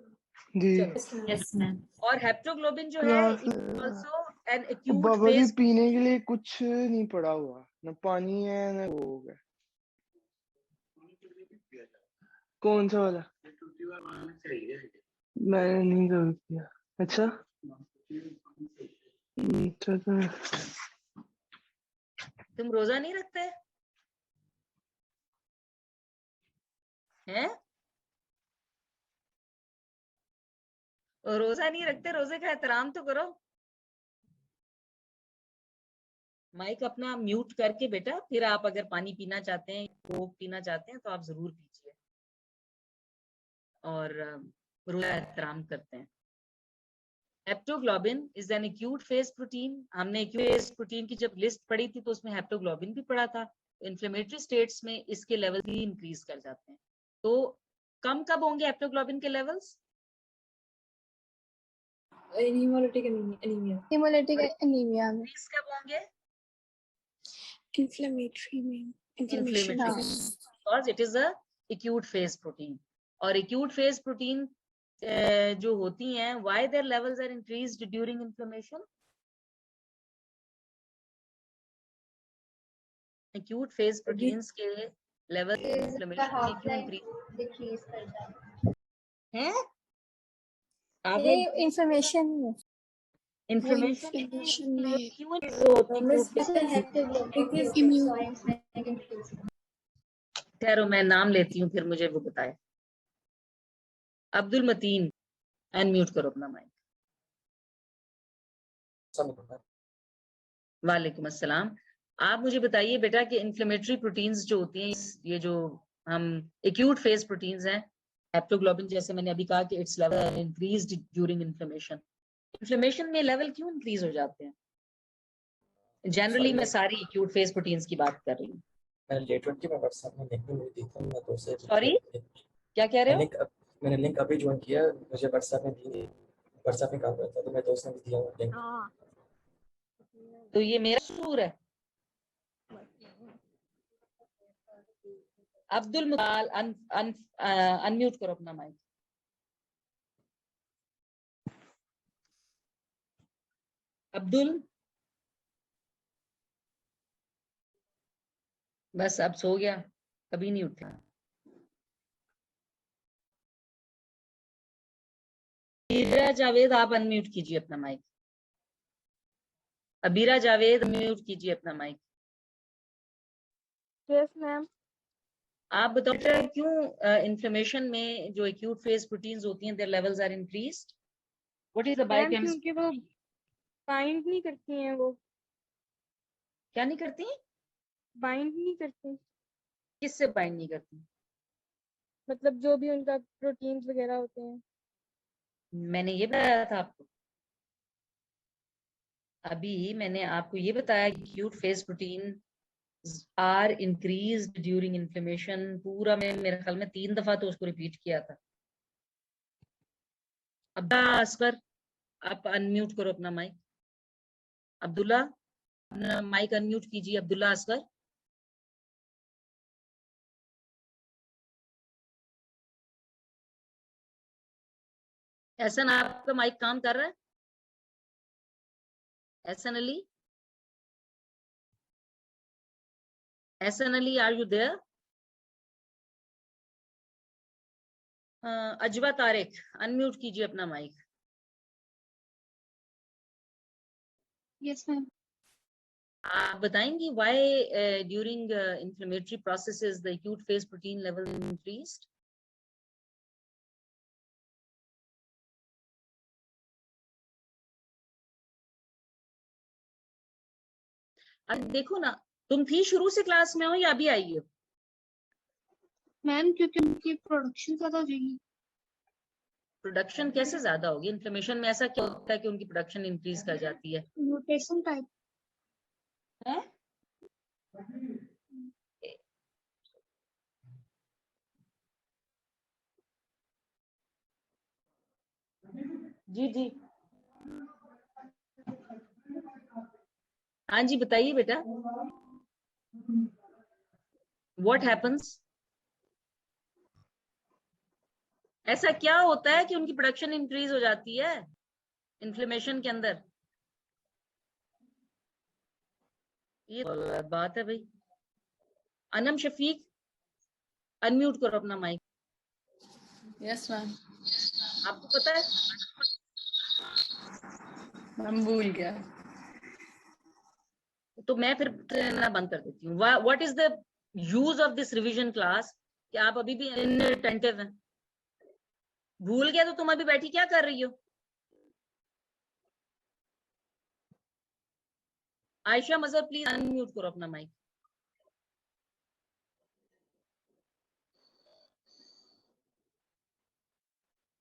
Yes, ma'am. और haptoglobin जो है is also an acute Baba ji phase। पीने के लिए कुछ नहीं पड़ा हुआ, न पानी है न वो हो गया। कौन सा वाला? मैंने नहीं कभी किया। अच्छा तुम रोजा नहीं रखते हैं? रोजा नहीं रखते, रोजे का एहतराम तो करो। माइक अपना म्यूट करके बेटा, फिर आप अगर पानी पीना चाहते हैं, कोक पीना चाहते हैं तो आप जरूर पीजिए और रोजा एहतराम करते हैं। Haptoglobin is an acute phase protein. हमने एक्यूट फेज प्रोटीन की जब लिस्ट पढ़ी थी तो उसमें हेप्टोग्लोबिन भी पढ़ा था। इन्फ्लेमेटरी स्टेट्स में इसके लेवल भी इंक्रीज कर जाते हैं। तो कम कब होंगे हेप्टोग्लोबिन के levels? Hemolytic anemia. Hemolytic anemia में इंक्रीज कब होंगे? Inflammatory में. Inflammation. Inflammatory because it is a acute phase protein. और acute phase protein जो होती हैं, why their levels are increased during inflammation? Acute phase proteins के level inflammation में क्यों increase decrease कर जाता हैं? ये आपने inflammation में inflammation Inflammation में. क्यों increase होती है? Miss, this is hepatitis Immune. so I'm saying increase. ठहरो, मैं नाम लेती हूँ, फिर मुझे वो बताए। अब्दुल मतीन, अनम्यूट करो अपना माइक। वालेकुम अस्सलाम। आप मुझे बताइए बेटा कि इन्फ्लेमेटरी प्रोटीन्स जो होती हैं, ये जो हम एक्यूट फेज प्रोटीन्स हैं, हेप्टोग्लोबिन जैसे मैंने अभी कहा कि it's level increased during inflammation. Inflammation में लेवल क्यों इंक्रीज हो जाते हैं? जनरली मैं सारी एक्यूट फेज प्रोटीन्स की बात कर रही हूँ। सॉरी, क्या कह रहे हो? मैंने लिंक अभी ज्वाइन किया, मुझे व्हाट्सएप में काम करता तो मैं दोस्त ने भी दिया लिंक। तो ये मेरा कसूर है? अब्दुल मुताल अनम्यूट करो अपना माइक। अब्दुल, बस अब सो गया, कभी नहीं उठा। अबीरा जावेद, आप अनम्यूट कीजिए अपना माइक। अबीरा जावेद, म्यूट कीजिए अपना माइक। Yes ma'am. आप बताओ क्यों इन्फ्लेमेशन में जो एक्यूट फेज प्रोटीन्स होती हैं, their levels are increased? What is the biochemistry? क्योंकि वो बाइंड नहीं करती हैं, वो क्या नहीं करती? बाइंड नहीं करती, किससे बाइंड नहीं करती? मतलब जो भी उनका प्रोटीन्स वगैरह होते हैं। मैंने ये बताया था आपको, अभी मैंने आपको ये बताया कि acute phase protein are increased during inflammation. पूरा मैं मेरे ख्याल में 3 दफा तो उसको रिपीट किया था। अब्दुल्ला असगर, आप अनम्यूट करो अपना माइक। अब्दुल्ला, अपना माइक अनम्यूट कीजिए। अब्दुल्ला असगर, एहसन आपका माइक काम कर रहा है? Ehsan Ali, Ehsan Ali, are you there? Ajwa Tariq, unmute कीजिए अपना माइक। Yes, ma'am. आप बताएंगी why during inflammatory processes the acute phase protein level increased? अब देखो ना, तुम थी शुरू से क्लास में हो या अभी आई हो? मैम, क्योंकि उनकी प्रोडक्शन ज्यादा हो जाएगी। प्रोडक्शन कैसे ज्यादा होगी? इन्फ्लेमेशन में ऐसा क्या होता है कि उनकी प्रोडक्शन इंक्रीज कर जाती है? Mutation type. है? जी जी, हाँ जी, बताइए बेटा। What happens? ऐसा क्या होता है कि उनकी प्रोडक्शन इंक्रीज हो जाती है इन्फ्लेमेशन के अंदर? ये बात है भाई। अनम शफीक, अनम्यूट करो अपना माइक। Yes ma'am. आपको पता है? मैम भूल गया। तो मैं फिर ना बंद कर देती हूँ। What is the use of this revision class? कि आप अभी भी इनअटेंटिव हैं। भूल गया तो तुम अभी बैठी क्या कर रही हो? आयशा मजहर प्लीज अनम्यूट करो अपना माइक।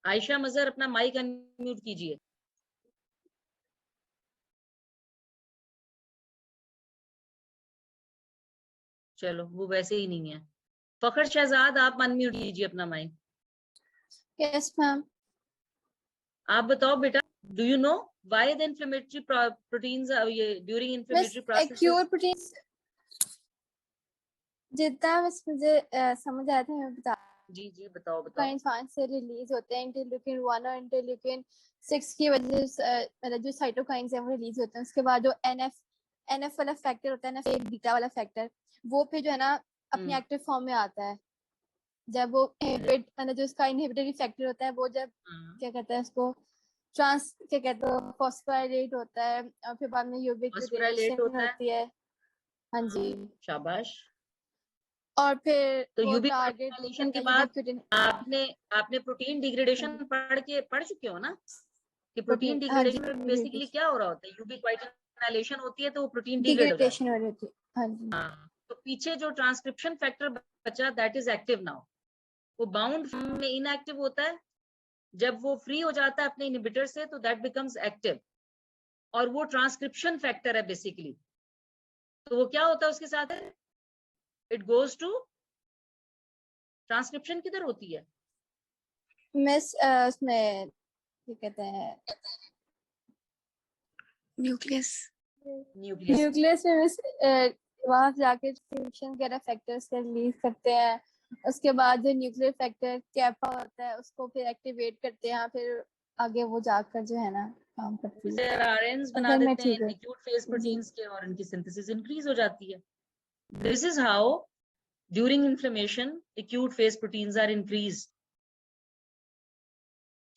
आयशा मजहर अपना माइक अनम्यूट कीजिए। चलो वो वैसे ही नहीं है। फखर शहजाद आप अनम्यूट कीजिए अपना माइक। Yes ma'am. आप बताओ बेटा, do you know why the inflammatory proteins during inflammatory process? Acute proteins जितना बस मुझे समझ आया था मैं बता। जी जी बताओ बताओ। इंसान से रिलीज होते हैं इंटरल्यूकिन 1 और इंटरल्यूकिन 6 की वजह से मतलब जो साइटोकाइंस है वो रिलीज होते हैं। उसके बाद जो एनएफ वाला फैक्टर होता है ना, फिर बीटा वाला फैक्टर, वो फिर जो है ना अपने एक्टिव फॉर्म में आता है जब वो इनहिबिट मतलब जो इसका इनहिबिटरी फैक्टर होता है वो जब क्या कहते हैं उसको क्या कहते हैं फॉस्फोराइलेट होता है और फिर बाद में यूबिक्विटेशन होती है। हाँ जी शाबाश। और फिर तो वो यूबिक्विटेशन के बाद आपने प्रोटीन डिग्रेडेशन पढ़ चुके हो ना कि प्रोटीन डिग्रेडेशन में बेसिकली क्या हो रहा होता है? यूबिक्विटेशन होती है तो वो प्रोटीन डिग्रेड हो जाता है। हाँ जी। तो पीछे जो ट्रांसक्रिप्शन फैक्टर बचा दैट इज एक्टिव नाउ, वो बाउंड फॉर्म में इनएक्टिव होता है। जब वो फ्री हो जाता है अपने इनहिबिटर से तो दैट बिकम्स एक्टिव, और वो ट्रांसक्रिप्शन फैक्टर है बेसिकली। तो वो क्या होता है उसके साथ है, इट गोज टू ट्रांसक्रिप्शन किधर होती है मिस उसमें क्या कहते हैं न्यूक्लियस में मिस वहां जाके ट्रांसक्रिप्शन वगैरह फैक्टर्स के रिलीज करते हैं। उसके बाद जो न्यूक्लियर फैक्टर कैपा होता है उसको फिर एक्टिवेट करते हैं, फिर आगे वो जाकर जो है ना काम करती है। आरएनएस बना देते हैं एक्यूट फेज प्रोटीन्स के और इनकी सिंथेसिस इंक्रीज हो जाती है। This is how during inflammation acute phase proteins are increased.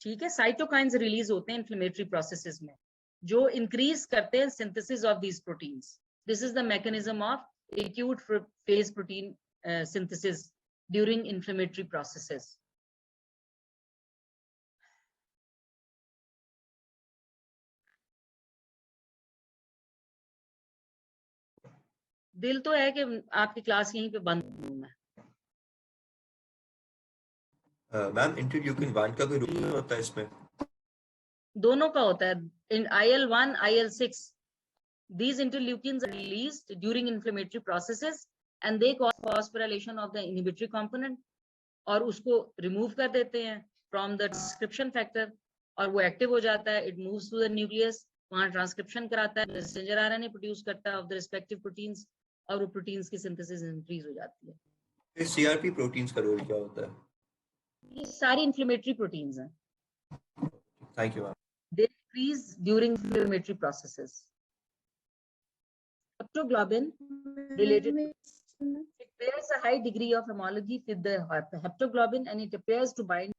ठीक है, साइटोकाइंस रिलीज होते हैं इन्फ्लेमेटरी प्रोसेसेस में जो इंक्रीज करते हैं synthesis of these proteins. This is the mechanism of acute phase protein synthesis during inflammatory processes. दिल तो है कि आपकी क्लास यहीं पे बंद करूं मैं। मैम इंटरल्यूकिन 1 का कोई रूल होता है इसमें? दोनों का होता है, इन IL-1 IL-6 these interleukins are released during inflammatory processes and they cause phosphorylation of the inhibitory component और उसको रिमूव कर देते हैं फ्रॉम द ट्रांसक्रिप्शन फैक्टर और वो एक्टिव हो जाता है। It moves to the nucleus, वहां ट्रांसक्रिप्शन कराता है, मैसेंजर आरएनए प्रोड्यूस करता है ऑफ द रिस्पेक्टिव प्रोटीन्स और वो प्रोटीन्स की सिंथेसिस इंक्रीज हो जाती है। इस सीआरपी प्रोटीन्स का रोल क्या होता है? ये सारी इन्फ्लेमेटरी प्रोटीन्स हैं। Thank you ma'am. They increase during inflammatory processes. Haptoglobin related, it bears a high degree of homology with the haptoglobin and it appears to bind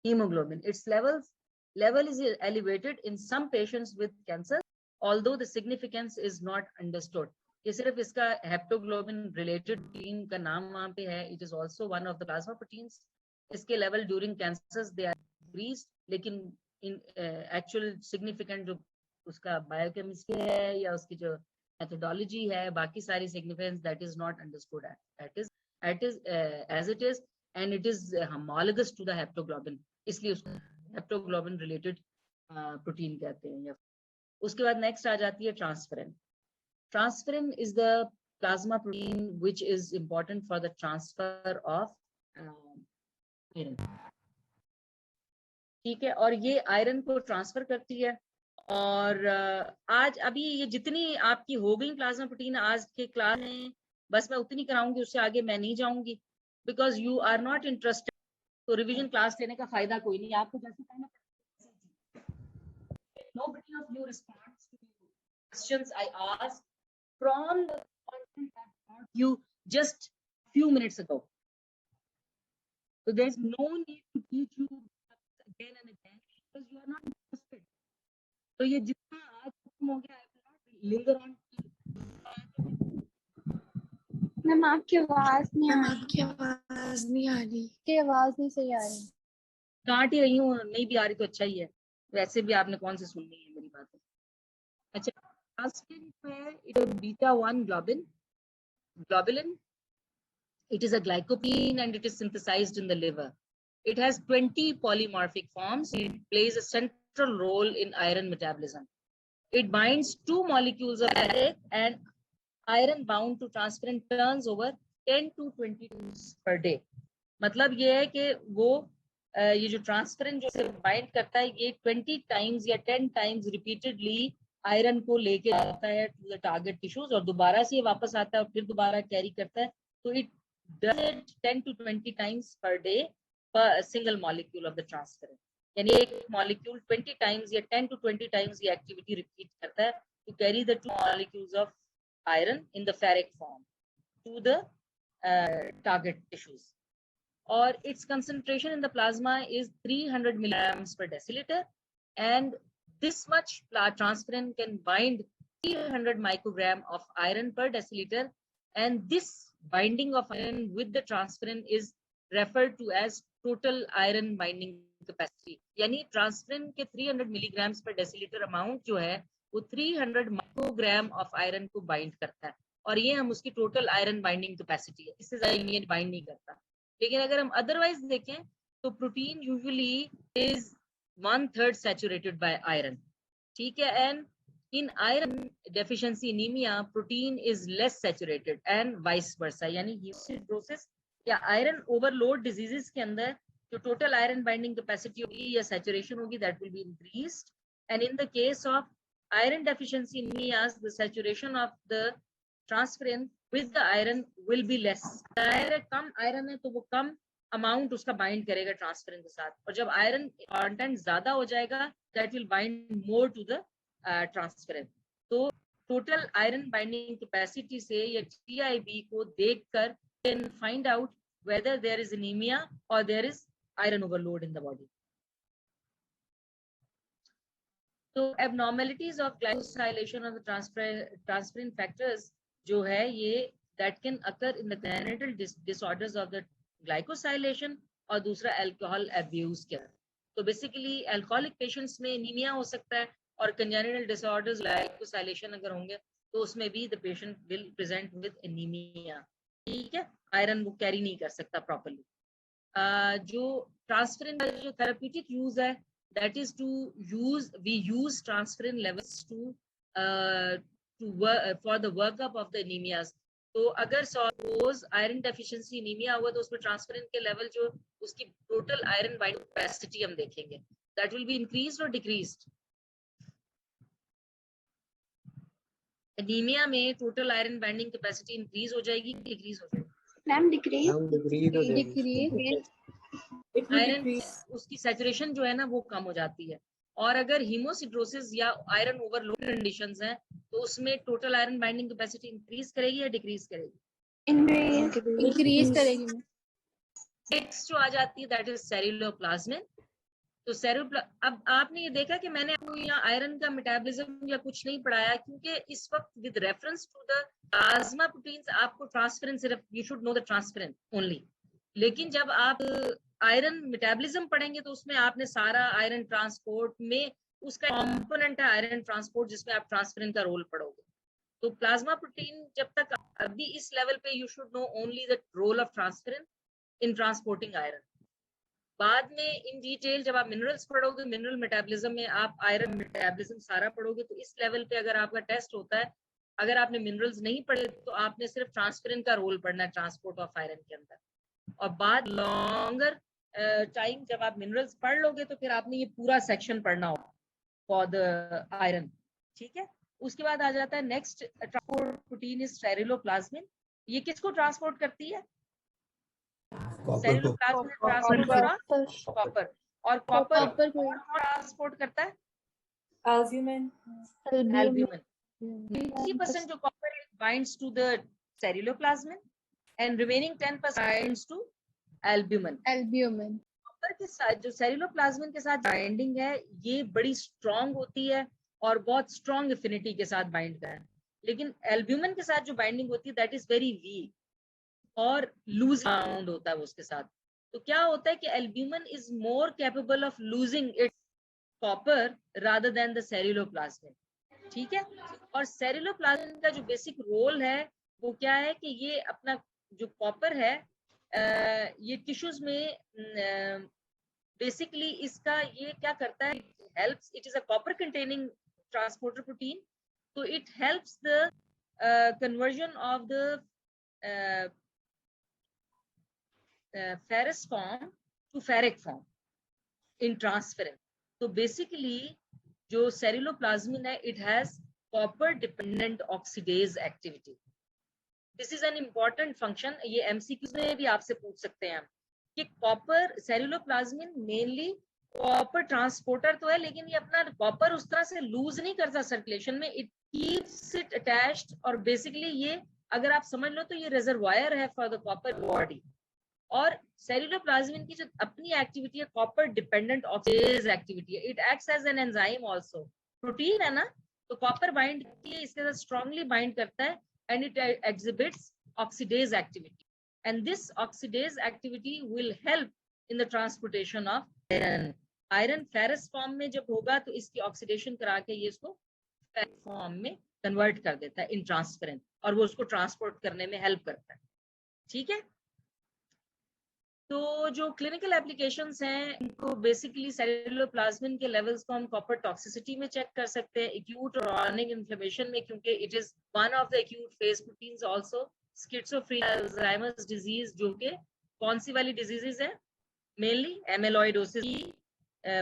hemoglobin. Its level is elevated in some patients with cancer, although the significance is not understood. ये सिर्फ इसका haptoglobin related protein का नाम वहां पे है। It is also one of the plasma proteins. इसके level during cancers they are increased, लेकिन इन एक्चुअल सिग्निफिकेंट जो उसका बायोकेमिस्ट्री है या उसकी जो methodology है, बाकी सारी significance that is not understood as it is and it is homologous to the haptoglobin, इसलिए उसको haptoglobin related protein कहते हैं। उसके बाद next आ जाती है transferrin. Transferrin is the plasma protein which is important for the transfer of iron. ठीक है, और ये आयरन को ट्रांसफर करती है। और आज अभी ये जितनी आपकी हो गई प्लाज्मा प्रोटीन आज के क्लास में बस मैं उतनी कराऊंगी, उससे आगे मैं नहीं जाऊंगी because you are not interested. तो रिवीजन क्लास लेने का फायदा कोई नहीं। आपको जैसे कहना nobody of you responds to questions I asked from the content I taught you just few minutes ago. So there is no need to teach you again and again because you are not interested. तो ये जितना आज खत्म हो गया है later on. Ma'am आपकी आवाज नहीं आ रही। की आवाज नहीं सही आ रही। डांट ही रही हूँ, नहीं भी आ रही तो अच्छा ही है। वैसे भी आपने कौन से सुननी है मेरी बातें। अच्छा Transferrin में it is beta-1 globulin. It is a glycoprotein and it is synthesized in the liver. It has 20 polymorphic forms. It plays a central role in iron metabolism. It binds 2 molecules of iron, and iron bound to transferrin turns over 10 to 20 times per day. मतलब ये है कि वो ये जो ट्रांसफेरन जो bind करता है ये 20 टाइम्स या 10 टाइम्स रिपीटेडली आयरन को लेके जाता है टू द टारगेट टिश्यूज और दोबारा से ये वापस आता है और फिर दोबारा कैरी करता है. तो it does it 10 to 20 times per day per single molecule of the transferrin. यानी एक मॉलिक्यूल 20 टाइम्स या 10 to 20 टाइम्स ये एक्टिविटी रिपीट करता है to carry the 2 molecules of iron in the ferric form to the target tissues. Or its concentration in the plasma is 300 milligrams per deciliter, and this much transferrin can bind 300 microgram of iron per deciliter, and this binding of iron with the transferrin is referred to as total iron binding capacity. यानी transferrin के 300 milligrams per deciliter amount जो है वो 300 microgram of iron को bind करता है और ये हम उसकी total iron binding capacity है. इससे ज्यादा ये bind नहीं करता. लेकिन अगर हम अदरवाइज देखें तो protein usually is 1/3 saturated by iron. ठीक है. And in iron deficiency anaemia protein is less saturated and vice versa. यानी हीमोसिडरोसिस या आयरन ओवरलोड डिजीजेस के अंदर जो टोटल आयरन बाइंडिंग कैपेसिटी होगी या सैचुरेशन होगी that will be increased. And in the case of iron deficiency anaemias the saturation of the transferrin with the iron will be less. कम iron है तो वो कम अमाउंट उसका बाइंड करेगा ट्रांसफेरन के साथ और जब आयरन कंटेंट ज्यादा हो जाएगा that will bind more to the ट्रांसफेरन. तो टोटल आयरन बाइंडिंग कैपेसिटी से या TIB को देखकर can find out whether there is anemia or there is iron overload in the body. So abnormalities of glycosylation of the transferrin factors जो है ये that can occur in the congenital disorders of the glycosylation और दूसरा alcohol abuse के. तो basically alcoholic patients में anemia हो सकता है और congenital disorders glycosylation अगर होंगे तो उसमें भी the patient will present with anemia. ठीक है. आयरन वो कैरी नहीं कर सकता प्रॉपरली. जो ट्रांसफेरन का जो थेरेप्यूटिक यूज है that is to use transferrin levels to work for the workup of the anemias. तो अगर सपोज आयरन डेफिशिएंसी एनीमिया हुआ तो उसमें ट्रांसफेरन के लेवल जो उसकी टोटल आयरन बाइंडिंग कैपेसिटी हम देखेंगे दैट विल बी इंक्रीज्ड और डिक्रीज्ड. एनीमिया में total iron binding capacity increase हो जाएगी डिक्रीज हो जाएगी. मैम डिक्रीज आयरन उसकी सैचुरेशन जो है ना वो कम हो जाती है. और अगर हीमोसिड्रोसिस या आयरन ओवरलोड कंडीशंस हैं तो उसमें total iron binding capacity increase करेगी या डिक्रीज करेगी? इंक्रीज करेगी. नेक्स्ट जो आ जाती है दैट इज सेरुलोप्लाज्मिन. तो अब आपने ये देखा कि मैंने आपको यहाँ आयरन का मेटाबॉलिज्म या कुछ नहीं पढ़ाया क्योंकि इस वक्त with reference to the plasma proteins आपको ट्रांसफेरन सिर्फ you should know the transferrin only. लेकिन जब आप आयरन मेटाबॉलिज्म पढ़ेंगे तो उसमें आपने सारा आयरन ट्रांसपोर्ट में उसका कंपोनेंट है आयरन ट्रांसपोर्ट जिसमें आप ट्रांसफेरन का रोल पढ़ोगे. तो प्लाज्मा प्रोटीन जब तक अभी इस लेवल पे you should know only the role of transferrin in transporting iron. बाद में इन डिटेल जब आप मिनरल्स पढ़ोगे मिनरल मेटाबॉलिज्म में आप आयरन मेटाबॉलिज्म सारा पढ़ोगे. तो इस लेवल पे अगर आपका टेस्ट होता है अगर आपने मिनरल्स नहीं पढ़े तो आपने सिर्फ ट्रांसफेरन का रोल पढ़ना है ट्रांसपोर्ट ऑफ आयरन के अंदर. और बाद लॉन्गर टाइम जब आप मिनरल्स पढ़ लोगे तो फिर आपने ये पूरा सेक्शन पढ़ना होगा फॉर द आयरन. ठीक है. उसके बाद आ जाता है next transport protein is ceruloplasmin. ये किसको ट्रांसपोर्ट करती है? Ceruloplasmin transport copper. और कॉपर ट्रांसपोर्ट करता है Albumin. 90% जो copper binds to the ceruloplasmin and remaining 10% binds to albumin. Copper के साथ जो सेरुलोप्लाज्मिन के साथ बाइंडिंग है ये बड़ी स्ट्रांग होती है और बहुत स्ट्रांग एफिनिटी के साथ बाइंड करता है. लेकिन एल्ब्यूमिन के साथ जो बाइंडिंग होती है दैट इज वेरी वीक और लूज बाउंड होता है उसके साथ. तो क्या होता है कि albumin is more capable of losing its copper rather than the ceruloplasmin. ठीक है। और सेरुलोप्लाज्म का जो बेसिक रोल है वो क्या है कि ये अपना जो कॉपर है ये टिश्यूज में बेसिकली इसका ये क्या करता है, helps, it is a copper containing transporter protein, तो it helps the conversion of the ferrous form to ferric form in transference. So basically जो सेरुलोप्लाज्मिन है it has copper dependent oxidase activity. This is an important function. ये MCQ में भी आपसे पूछ सकते हैं हम कि copper ceruloplasmin mainly copper transporter तो है, लेकिन ये अपना कॉपर उस तरह से लूज नहीं करता सर्कुलेशन में, इट कीप्स इट अटैच्ड, और बेसिकली ये अगर आप समझ लो तो ये रिजर्वायर है फॉर द कॉपर बॉडी। और सेरुलोप्लाज्मिन की जो अपनी एक्टिविटी है कॉपर डिपेंडेंट ऑक्सीडेज एक्टिविटी है, it acts as an enzyme also, protein है ना तो कॉपर बाइंड करती है, इसके साथ स्ट्रांगली बाइंड करता है and it exhibits oxidase activity, and this oxidase activity will help in the transportation of iron. Iron ferrous form में जब होगा तो इसकी ऑक्सीडेशन करा के ये इसको ferrous form में कन्वर्ट कर देता है इन ट्रांसपेरेंट, और वो उसको ट्रांसपोर्ट करने में हेल्प करता है। ठीक है, तो जो क्लिनिकल एप्लीकेशंस हैं इनको बेसिकली सेरुलोप्लाज्मिन के लेवल्स को हम कॉपर टॉक्सिसिटी में चेक कर सकते हैं, एक्यूट और क्रॉनिक इन्फ्लेमेशन में, क्योंकि it is one of the acute phase proteins also. Schizophrenia, Alzheimer's disease जो कि कौन सी वाली डिजीजेस है, मेनली एमेलॉइडोसिस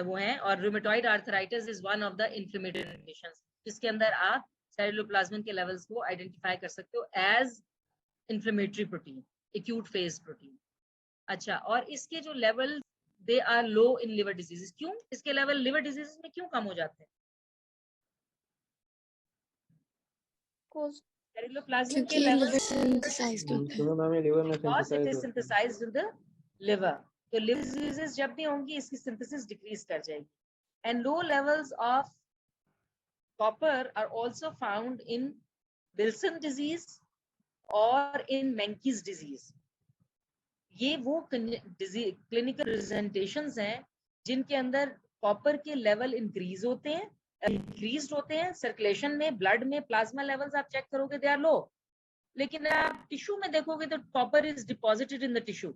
वो हैं, और rheumatoid arthritis is one of the inflammatory conditions जिसके अंदर आप सेरुलोप्लाज्मिन के लेवल्स को आइडेंटिफाई कर सकते हो as inflammatory protein, acute phase protein. अच्छा, और इसके जो level they are low in liver diseases, क्यों इसके लेवल लिवर डिजीजेस में क्यों कम हो जाते हैं? सेरुलोप्लाज्मिन के level because it is synthesized in the liver, तो liver diseases जब भी होंगी इसकी synthesis decrease कर जाएगी, and low levels of copper are also found in Wilson disease और in Menkes disease. ये वो क्लिनिकल प्रेजेंटेशंस हैं जिनके अंदर कॉपर के लेवल इंक्रीज होते हैं सर्कुलेशन में, ब्लड में प्लाज्मा लेवल्स आप चेक करोगे दे आर लो, लेकिन आप टिश्यू में देखोगे तो copper is deposited in the tissue.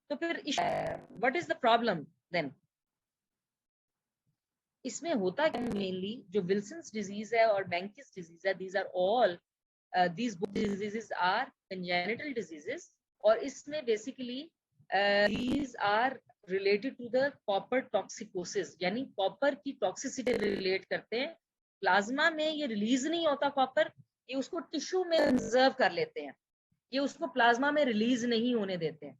तो फिर what is the problem then? इसमें होता क्या मेनली जो विल्सन्स डिजीज है और मेंकिस डिजीज है, these are all these diseases are congenital diseases, और इसमें basically these are related to the copper toxicosis, यानी कॉपर की टॉक्सिसिटी रिलेट करते हैं। प्लाज्मा में ये रिलीज नहीं होता कॉपर, ये उसको टिश्यू में कंजर्व कर लेते हैं, ये उसको प्लाज्मा में रिलीज नहीं होने देते हैं,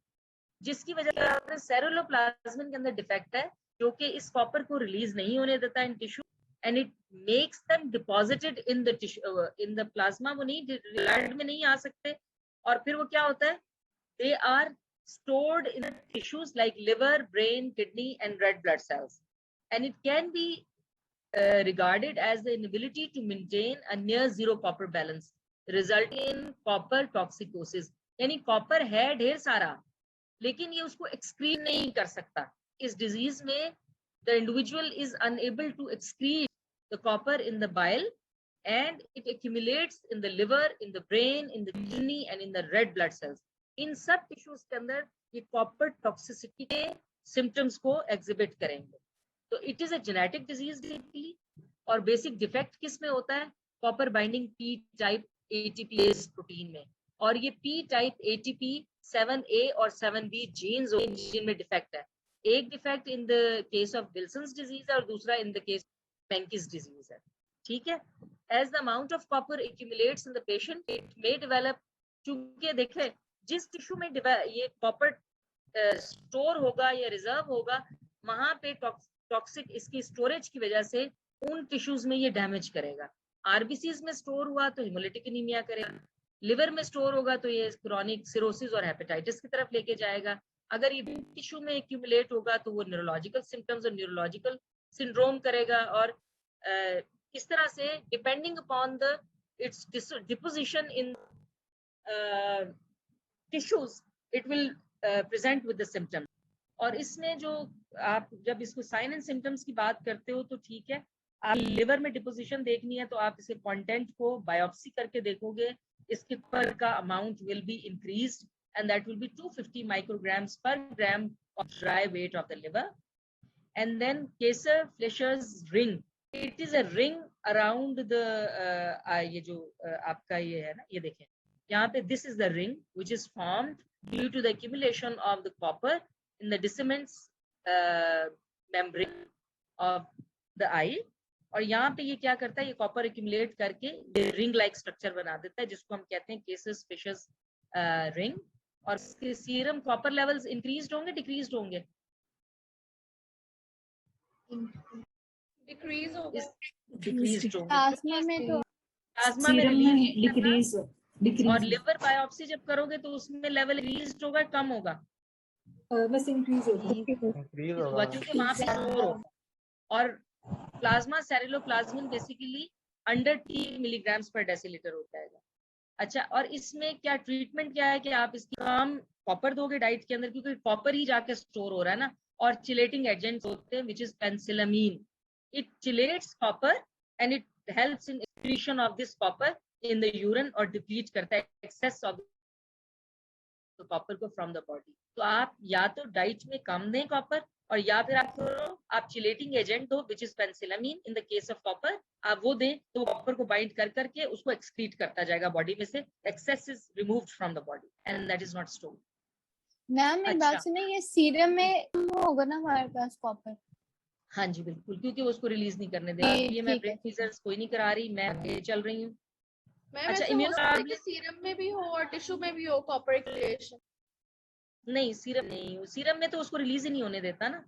जिसकी वजह से सेरुलोप्लाज्मिन के अंदर डिफेक्ट है जो कि इस कॉपर को रिलीज नहीं होने देता in tissue, and it makes them deposited in the tissue, in the plasma, वो नहीं ब्लड में नहीं आ सकते, और फिर वो क्या होता है, they are stored in tissues like liver, brain, kidney and red blood cells, and it can be regarded as the inability to maintain a near zero copper balance resulting in copper toxicosis, यानी copper है ढेर सारा लेकिन ये उसको excrete नहीं कर सकता। इस डिजीज में the individual is unable to excrete the copper in the bile and it accumulates in the liver, in the brain, in the kidney and in the red blood cells. इन सब tissues के अंदर ये copper toxicity के symptoms को exhibit करेंगे। तो it is a genetic disease basically, और basic defect किस में होता है, copper binding P type ATPase protein में, और ये पी टाइप एटीपी 7A और 7B जीन्स जिनमें डिफेक्ट है। एक defect in the case of Wilson's disease है और दूसरा in the case Menkes disease है। ठीक है, as the amount of copper accumulates in the patient it may develop, चूंकि देखें जिस टिश्यू में ये कॉपर स्टोर होगा या रिजर्व होगा वहां पे टॉक्सिक इसकी स्टोरेज की वजह से उन टिश्यूज में ये डैमेज करेगा। आरबीसीज में स्टोर हुआ तो हिमोलिटिक एनीमिया करेगा, लिवर में स्टोर होगा तो ये क्रोनिक सिरोसिस और हेपेटाइटिस की तरफ लेके जाएगा, अगर ये टिश्यू में एक्यूमुलेट होगा तो वो न्यूरोलॉजिकल सिम्टम्स और न्यूरोलॉजिकल सिंड्रोम करेगा, और इस तरह से depending upon the it's deposition in tissues it will present with the symptoms। और इसमें जो आप जब इसको साइन एंड सिम्टम्स की बात करते हो तो ठीक है, आप लिवर में डिपोजिशन देखनी है तो आप इसके कंटेंट को बायोप्सी करके देखोगे, इसके पर का amount will be increased and that will be 250 micrograms per gram of dry weight of the liver. And then Kayser-Fleischer's ring, it is a ring around the ये जो आपका ये है ना, ये देखें यहाँ पे, this is the ring which is formed due to the accumulation of the copper in the Descemet's membrane of the eye. और यहाँ पे ये क्या करता है, ये कॉपर एक्यूमुलेट करके ये रिंग लाइक स्ट्रक्चर बना देता है, जिसको हम कहते हैं Kayser-Fleischer's रिंग। और इसके सीरम कॉपर लेवल्स इंक्रीज्ड होंगे, डिक्रीज्ड होंगे? डिक्रीज होगा। डिक्रीज्ड होंगे। प्लाज्मा में तो प्लाज्मा में रिलीज और लिवर बायोप्सी जब करोगे तो उसमें लेवल इंक्रीज्ड होगा, कम होगा? बस इंक्रीज होगा। क्योंकि वहां पे स्टोर होगा। और प्लाज्मा सेरेलोप्लाज्मिन बेसिकली अंडर 3 मिलीग्राम्स पर डेसीलीटर होता है। अच्छा, और इसमें क्या ट्रीटमेंट क्या है कि आप इसकी कम कॉपर दोगे डाइट के अंदर, क्योंकि कॉपर ही जाके स्टोर हो रहा है ना, और चिलेटिंग एजेंट्स होते हैं which is penicillamine. It chelates copper and it helps in excretion of this copper in the urine और डिप्लीट करता है एक्सेस ऑफ कॉपर को फ्रॉम द बॉडी। तो आप या तो डाइट में कम दें कॉपर, और या फिर आप चिलेटिंग एजेंट दो which is penicillamine in the case of copper, आप वो दें तो कॉपर को बाइंड कर करके उसको एक्सक्रीट करता जाएगा बॉडी में से, excess is removed from the body and that is not stored. Ma'am एक बात सुनिए, ये सीरम में होगा ना हमारे पास कॉपर? हाँ जी बिल्कुल, क्योंकि उसको रिलीज नहीं करने देगा। ये मैं ब्रेन फीजर्स कोई नहीं करा रही, मैं आगे चल रही हूँ। अच्छा, इम्यूनोग्लोबुलिन सीरम में भी हो और टिश्यू में भी हो कॉपर एक्यूमुलेशन? नहीं, सीरम नहीं, सीरम में तो उसको रिलीज ही नहीं होने देता ना।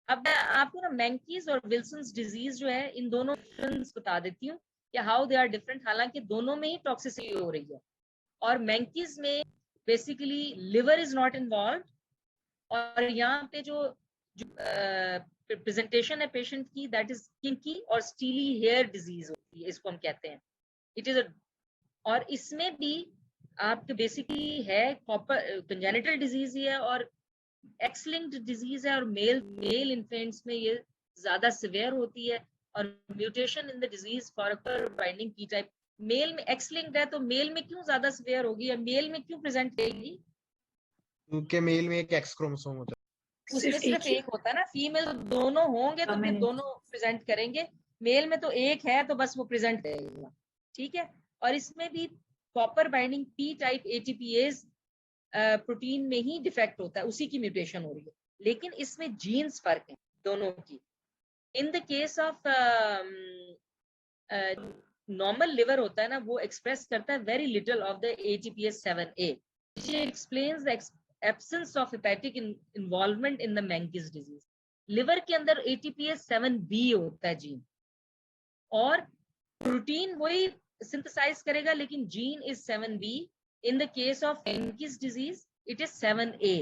अब मैं आपको ना मैंकीज और विल्सन्स डिजीज जो है, इन दोनों डिफरेंस बता देती हूँ कि हाउ दे आर डिफरेंट। हालांकि दोनों में ही टॉक्सिसिटी हो रही है, और मैंकीज में basically liver is not involve, और यहाँ पे जो प्रेजेंटेशन है पेशेंट की, दैट इज किंकी और स्टीली हेयर डिजीज होती है, इसको हम कहते हैं। इट इज और इसमें भी आपके बेसिकली है कॉपर कंजेनिटल डिजीज ही है और एक्स-लिंक्ड डिजीज है, और मेल इन्फेंट्स में ये ज्यादा सिवियर होती है। और mutation in the disease for binding की टाइप मेल में एक्स-लिंक्ड है, तो मेल में क्यों ज्यादा सिवियर होगी, या मेल में क्यों प्रेजेंट करेगी? क्योंकि मेल में एक एक्स क्रोमोसोम होता है, उसमें सिर्फ एक होता है ना। फीमेल दोनों होंगे तो फिर दोनों प्रेजेंट करेंगे, मेल में तो एक है तो बस वो प्रेजेंट करेगा, ठीक है। और इसमें भी copper binding P type ATPase protein में ही डिफेक्ट होता है, उसी की म्यूटेशन हो रही है, लेकिन इसमें जीन्स फर्क है दोनों की। इन the case of normal liver होता है ना, वो एक्सप्रेस करता है very little of the ATPase 7A, which explains the absence of hepatic involvement in the Menkes disease. Liver के अंदर ATPase 7B होता है जीन, और प्रोटीन वही सिंथेसाइज करेगा, लेकिन gene is 7B. In the case of Menkes disease, it is 7A.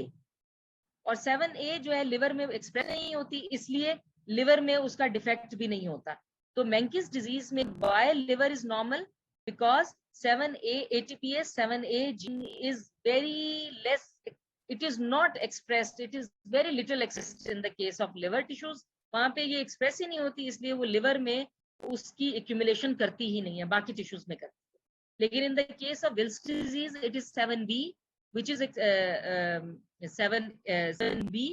और 7A जो है लिवर में एक्सप्रेस नहीं होती, इसलिए लिवर में उसका डिफेक्ट भी नहीं होता। तो Menkes disease में why liver is normal? Because 7A ATPase 7A gene is very less. It is not expressed. It is very little expressed in the case of liver tissues. वहां पे ये एक्सप्रेस ही नहीं होती, इसलिए वो लिवर में उसकी एक्यूमुलेशन करती ही नहीं है, बाकी टिश्यूज में करती है। लेकिन in the case of Wilson's disease it is 7B, which is 7B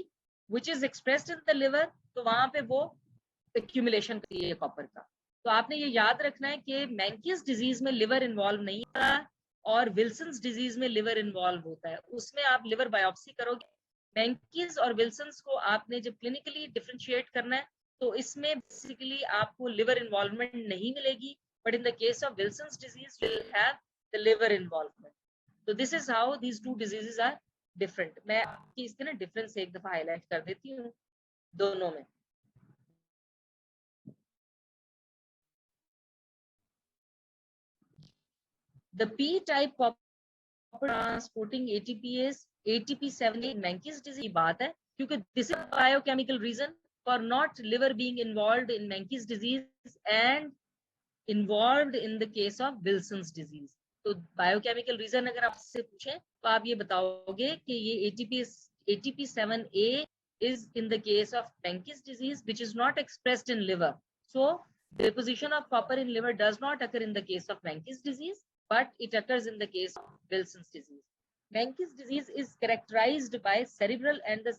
which is expressed in the liver, तो वहां पे वो एक्यूमुलेशन करती है कॉपर का। तो आपने ये याद रखना है कि मैंकीज डिजीज में लिवर इन्वॉल्व नहीं होता, और विल्सन्स डिजीज में लिवर इन्वॉल्व होता है। उसमें आप लिवर बायोप्सी करोगे। मैंकीज और विल्सन्स को आपने जब क्लिनिकली डिफरेंशिएट करना है, तो इसमें बेसिकली आपको लिवर इन्वॉल्वमेंट नहीं मिलेगी, but in the case of Wilson's disease will have the liver involvement. So this is how these two diseases are different. मैं आपकी इसके ना डिफरेंस एक दफा हाईलाइट कर देती हूँ दोनों में। The P-type copper transporting ATPase ATP7A Menkes disease की बात है, क्योंकि this is a biochemical reason for not liver being involved in Menkes disease and involved in the case of Wilson's disease. तो बायोकेमिकल रीजन अगर आपसे पूछें तो आप ये बताओगे कि ये ATP7A is in the case of Menkes disease which is not expressed in liver. So deposition of copper in liver does not occur in the case of Menkes disease, but it occurs in the case of Wilson's disease. Menkes disease is characterized by cerebral and the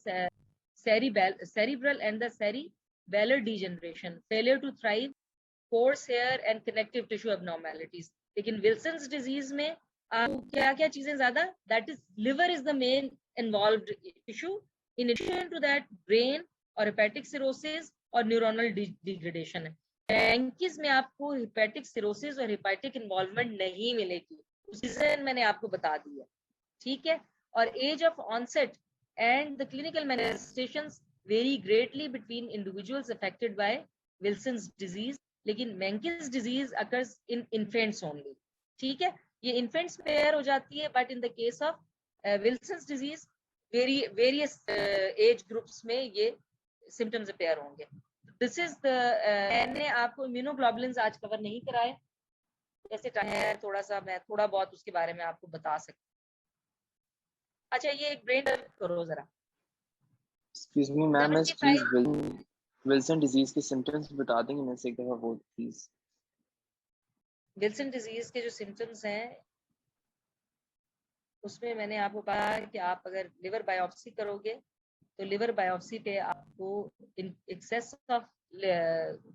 cerebellar degeneration, failure to thrive, coarse hair and connective tissue abnormalities. लेकिन Wilson's disease में आपको क्या-क्या चीजें ज्यादा? That is, liver is the main involved tissue. In addition to that, brain और hepatic cirrhosis और neuronal degradation है. Menkes में आपको hepatic cirrhosis और hepatic involvement नहीं मिलेगी. रीजन मैंने आपको बता दिया, ठीक है. और age of onset and the clinical manifestations vary greatly between individuals affected by Wilson's disease. लेकिन Menkes disease occurs in infants only, ठीक है. ये infants में हो जाती है, but in the case of Wilson's disease various age groups में ये symptoms appear होंगे. This is the मैंने आपको immunoglobulins आज कवर नहीं कराए, जैसे टाइम थोड़ा सा मैं थोड़ा बहुत उसके बारे में आपको बता सकती. अच्छा, ये एक ब्रेन करो जरा. Excuse me, ma'am, please Wilson disease के symptoms बता देंगे मैं से एक दफा वो please. Wilson disease के जो symptoms हैं उसमें मैंने आपको कहा कि आप अगर liver biopsy करोगे तो liver biopsy पे आपको excess of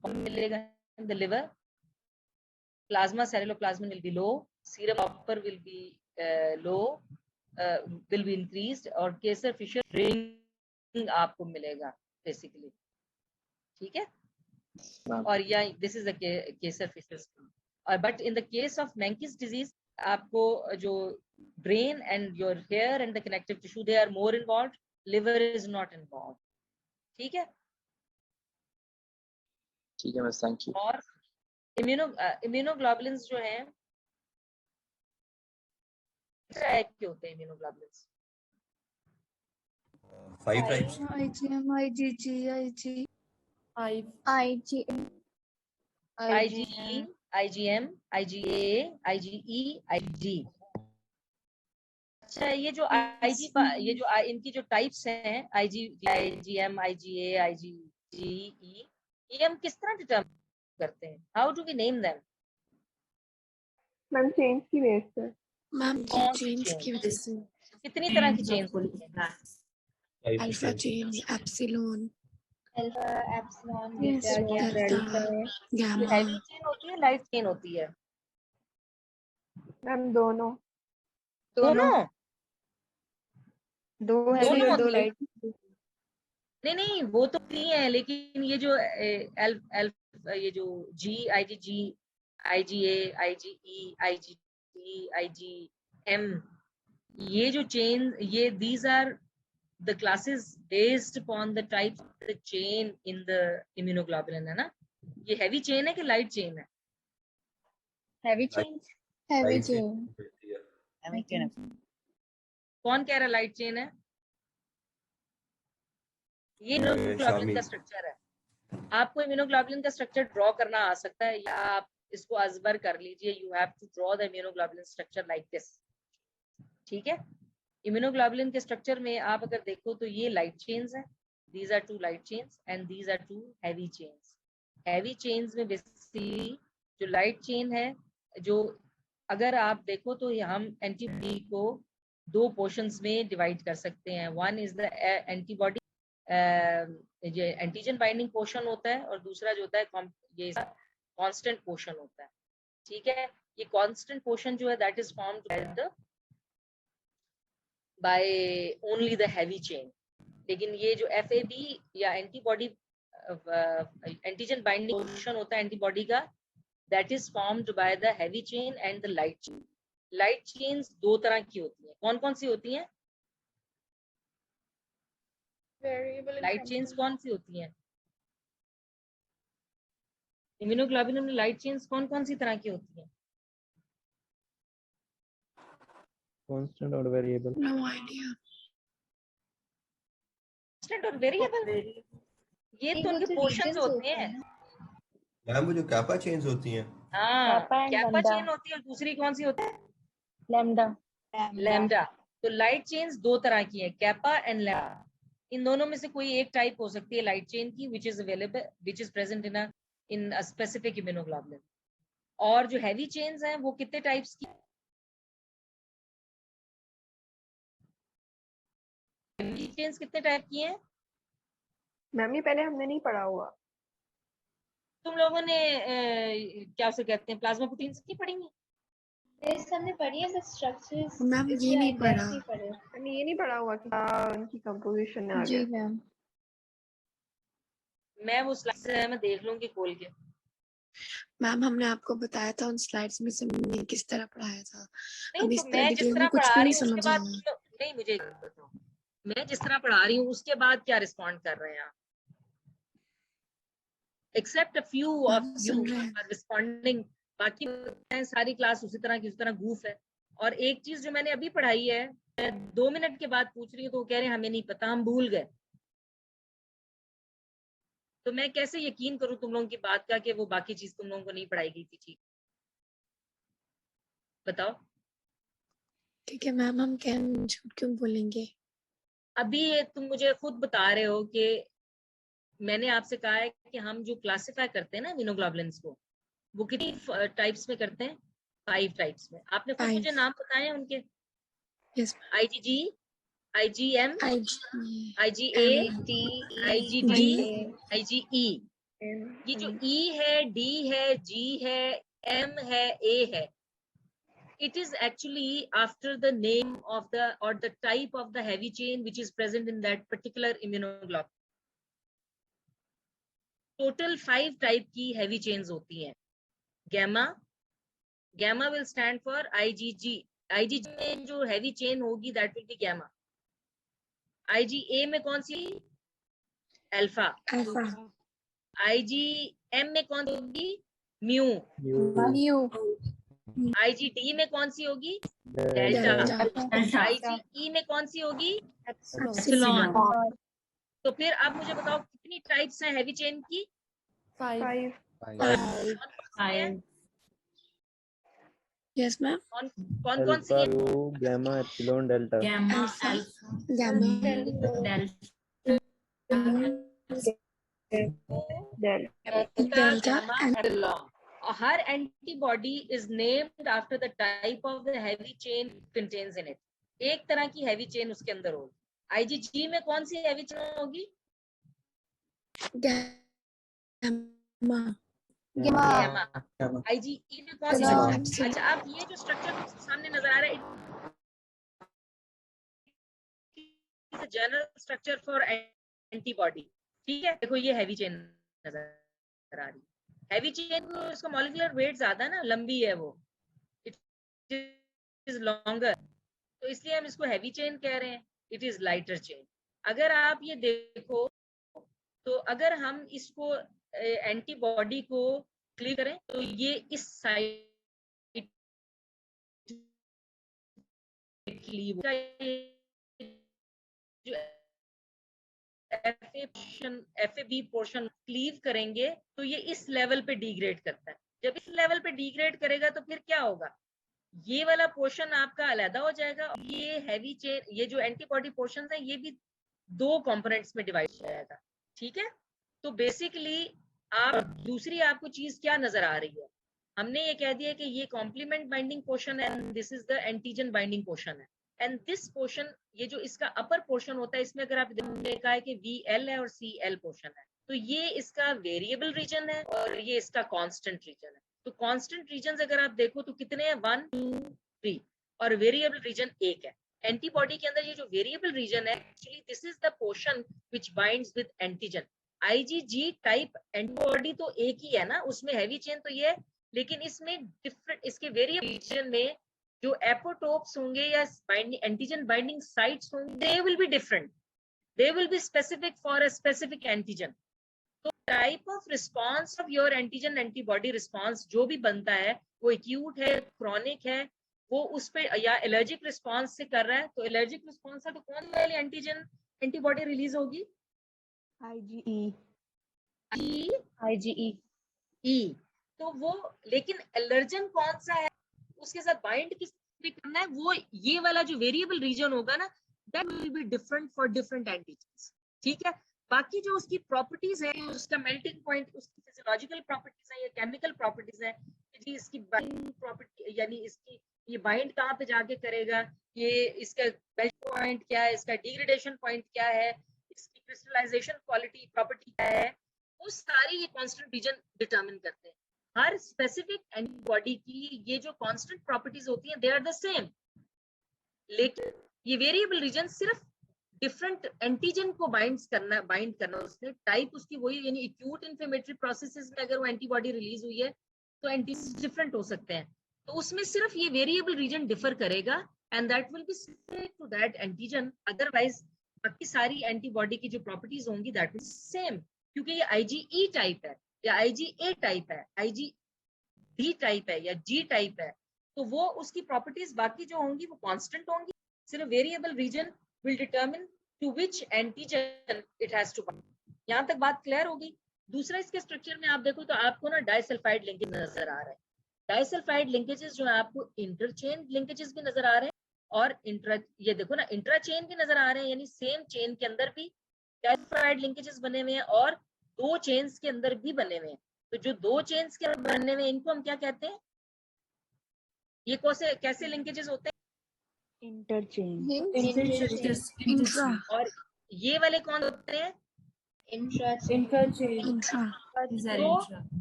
मिलेगा in the liver, plasma ceruloplasmin will be low, serum copper will be low, will be increased और Kayser Fisher ring आपको मिलेगा basically, ठीक है. और या this is a Kayser Fisher और but in the case of Menkes disease आपको जो brain and your hair and the connective tissue they are more involved, liver is not involved, ठीक है. ठीक है, बस thank you. और immunoglobulins जो हैं टाइप के होते हैं immunoglobulins. 5 types. IgM, IgG, IgE, IgM, IgA, IgE, Ig. अच्छा, ये जो ये जो इनकी जो टाइप्स हैं IgM, IgA, IgE, ये हम किस तरह डिटरमाइन करते हैं? How do we name them? Ma'am change की बेस पर. मैम चेंज की वजह से. कितनी तरह की चेंज होती है? Alpha chain, epsilon, beta, gamma. Heavy chain होती है, लाइट चेन होती है? मैम दोनों. दोनों? दो हैवी और दो लाइट. नहीं वो तो नहीं है, लेकिन ये जो ये जो IgG, IgA, IgE, IgD, IgM, ये जो chain, ये these are the classes based upon the types of the chain in the immunoglobulin, है ना? ये heavy chain है कि light chain है? Heavy chain. Heavy chain. कौन कह रहा है light chain है? ये immunoglobulin का स्ट्रक्चर है. आपको immunoglobulin का स्ट्रक्चर ड्रॉ करना आ सकता है या आप इसको अजबर कर लीजिए. You have to draw the immunoglobulin structure like this, ठीक है. immunoglobulin के स्ट्रक्चर में आप अगर देखो तो ये लाइट चेन्स हैं. These are 2 light chains and these are 2 heavy chains. Heavy chains में बेसिकली जो लाइट चेन है, जो अगर आप देखो तो हम एंटीबॉडी को 2 पोर्शंस में डिवाइड कर सकते हैं. वन इज द एंटीबॉडी, ये एंटीजन बाइंडिंग पोर्शन होता है, और दूसरा जो होता है ये कांस्टेंट पोर्शन होता है, ठीक है. ये कांस्टेंट पोर्शन जो है that is formed by only the heavy chain. लेकिन ये जो FAB या एंटीबॉडी एंटीजन बाइंडिंग पोर्शन होता है एंटीबॉडी का, that is formed by the heavy chain and the light chain. Light chains 2 तरह की होती हैं. कौन कौन सी होती हैं? लाइट चेन्स कौन सी होती हैं? इम्यूनोग्लोबुलिन में लाइट चेन्स कौन कौन सी तरह की होती हैं? कांस्टेंट और वेरिएबल. No idea. कांस्टेंट और वेरिएबल, ये तो उनके पोर्शंस होते हैं. मैम वो जो कैपा चेन्स होती हैं. हाँ, कैपा चेन होती है और दूसरी कौन सी होती है? लैम्डा. तो लाइट चेन्स 2 तरह की है, कैपा एंड लैम्डा. इन दोनों में से कोई एक टाइप हो सकती है लाइट चेन की, which is available, which is present in a in a specific immunoglobulin. और जो हैवी चेन्स हैं वो कितने टाइप्स की? हैवी चेन्स कितने टाइप की हैं? मैम ये पहले हमने नहीं पढ़ा हुआ। तुम लोगों ने क्या उसे कहते हैं, प्लाज्मा प्रोटीन्स की पढ़ी हैं? Yes, हमने पढ़ी है the structures. मैम इसके ये नहीं in-depth पढ़ा। नहीं पढ़े। मैंने ये नहीं पढ़ा हुआ कि उनकी कंपोजिशन है जी आगे। मैम। मैं वो स्लाइड से मैं देख लूंगी खोल के। मैम हमने आपको बताया था उन स्लाइड्स में से हमने किस तरह पढ़ाया था। नहीं अब तो इस तरह मैं जिस डिटेल तरह में कुछ पढ़ा भी रही नहीं हूँ उसके समझ बाद आया। नहीं, मुझे एक बात बताओ, मैं जिस तरह पढ़ा रही हूँ उसके बाद क्या रिस्पॉन्ड कर रहे हैं आप? Except a few of ma'am you सुन रहे हैं। आर रिस्पॉन्डिंग, बाकी सारी क्लास उसी तरह गूफ है। और एक चीज जो मैंने अभी पढ़ाई है, मैं 2 मिनट के बाद पूछ रही हूँ तो वो कह रहे हैं हमें नहीं पता, हम भूल गए। तो मैं कैसे यकीन करूँ तुम लोगों की बात का कि वो बाकी चीज तुम लोगों को नहीं पढ़ाई गई थी? ठीक, बताओ। ठीक है मैम, हम क्या झूठ क्यों बोलेंगे। अभी ये तुम मुझे खुद बता रहे हो कि मैंने आपसे कहा है कि हम जो क्लासिफाई करते हैं ना इम्यूनोग्लोबुलिन्स को, वो कितनी टाइप्स में करते हैं? 5 टाइप्स में। आपने खुद मुझे नाम बताए हैं उनके। Yes IgG, IgM, IgA, IgD, IgE। ये जो E है, D है, G है, M है, A है, it is actually after the name of the or the type of the heavy chain which is present in that particular immunoglobulin. Total 5 type की heavy chains होती हैं। Gamma will stand for IgG। IgG में जो heavy chain होगी that will be gamma. IgA में कौन सी? Alpha. IgM में कौन सी होगी? म्यू। IgD में कौन सी होगी? डेल्टा। IgE में कौन सी होगी? एप्सिलॉन। तो फिर आप मुझे बताओ कितनी टाइप्स हैं हैवी चेन की? 5। Yes ma'am. कौन कौन सी है? Gamma, epsilon, delta. हर antibody is named after the type of the heavy chain contains in it. एक तरह की हैवी चेन उसके अंदर होगी। IgG में कौन सी हैवी चेन होगी? IgE में कौन सी होगी? अच्छा, आप ये जो स्ट्रक्चर सामने नजर आ रहा है, it's a general structure for antibody. ठीक है, देखो ये हैवी चेन नजर आ रही है। हैवी चेन को इसका मॉलिक्यूलर वेट ज्यादा है ना, लंबी है वो, इट इज लॉन्गर, तो इसलिए हम इसको हैवी चेन कह रहे हैं। It is lighter chain. अगर आप ये देखो तो अगर हम इसको एंटीबॉडी को क्लियर करें तो ये इस साइड जो FAB पोर्शन क्लीव करेंगे तो ये इस लेवल पे डिग्रेड करता है। जब इस लेवल पे डिग्रेड करेगा तो फिर क्या होगा? ये वाला पोर्शन आपका अलग हो जाएगा। ये हैवी चेन, ये जो एंटीबॉडी पोर्शन है, ये भी 2 कंपोनेंट्स में डिवाइड हो जाएगा। ठीक है, तो बेसिकली आप दूसरी आपको चीज क्या नजर आ रही है? हमने ये कह दिया कि ये कॉम्प्लीमेंट बाइंडिंग पोर्शन है and this is the antigen binding portion है। एंड दिस पोर्शन, ये जो इसका अपर पोर्शन होता है, इसमें अगर आप देखा है कि VL है और CL पोर्शन है, तो ये इसका वेरिएबल रीजन है और ये इसका कांस्टेंट रीजन है। तो कांस्टेंट रीजन अगर आप देखो तो कितने हैं? 1 2 3, और वेरिएबल रीजन 1 है। एंटीबॉडी के अंदर ये जो वेरिएबल रीजन है, actually this is the portion which binds with antigen. IgG type antibody तो एक ही है ना, उसमें हैवी चेन तो ये है, लेकिन इसमें डिफरेंट, इसके वेरिएबल रीजन में जो एपोटोप्स होंगे या एंटीजन बाइंडिंग साइट्स होंगे, they will be different, they will be specific for a specific antigen. तो type of response of your antigen antibody response जो भी बनता है, वो एक्यूट है, क्रॉनिक है, वो उस पे या एलर्जिक रिस्पांस से कर रहा है। तो एलर्जिक रिस्पांस है तो कौन वाली एंटीजन एंटीबॉडी रिलीज होगी? IgE। तो वो, लेकिन एलर्जन कौन सा है, उसके साथ बाइंड किस भी करना है, वो ये वाला जो वेरिएबल रीजन होगा ना, that will be different for different antigens. ठीक है, बाकी जो उसकी प्रॉपर्टीज है, उसका मेल्टिंग पॉइंट, उसकी फिजियोलॉजिकल प्रॉपर्टीज है या केमिकल प्रॉपर्टीज है, जी इसकी बाइंडिंग प्रॉपर्टी यानी इसकी ये बाइंड कहाँ पे जाके करेगा, ये इसका मेल्ट पॉइंट क्या है, इसका डिग्रेडेशन पॉइंट क्या है, इसकी क्रिस्टलाइजेशन क्वालिटी प्रॉपर्टी क्या है, वो सारी ये कांस्टेंट रीजन डिटरमिन करते हैं। हर स्पेसिफिक एंटीबॉडी की ये जो कांस्टेंट प्रॉपर्टीज होती हैं दे आर द सेम, लेकिन ये वेरिएबल रीजन सिर्फ डिफरेंट एंटीजन को बाइंड करना उसने टाइप उसकी वही, यानी एक्यूट इन्फ्लेमेटरी प्रोसेसेस में अगर वो एंटीबॉडी रिलीज हुई है तो एंटीजन डिफरेंट हो सकते हैं, तो उसमें सिर्फ ये वेरिएबल रीजन डिफर करेगा and that will be specific to that antigen, otherwise बाकी सारी एंटीबॉडी की जो प्रॉपर्टीज होंगी दैट विल सेम, क्योंकि ये IgE टाइप है या IgA टाइप है, IgD टाइप है या G टाइप है, तो वो उसकी प्रॉपर्टीज बाकी जो होंगी वो कांस्टेंट होंगी, सिर्फ variable region will determine to which antigen it has to bind. यहाँ तक बात क्लियर होगी। दूसरा इसके स्ट्रक्चर में आप देखो तो आपको ना डाइसल्फाइड लिंकेज नजर आ रहा है, डाइसल्फाइड लिंकेजेस जो है आपको इंटरचेन लिंकेजेस भी नजर आ रहे हैं और ये देखो ना इंट्रा चेन भी नजर आ रहे हैं, यानी सेम चेन के अंदर भी डाइसल्फाइड लिंकेजेस बने हुए हैं और दो चेन्स के अंदर भी बने हुए हैं। तो जो दो चेन्स के अंदर बने हुए हैं इनको हम क्या कहते हैं, ये कैसे लिंकेजेस होते हैं, इंटरचेन, इंट्रा, और ये वाले कौन होते हैं, intra, so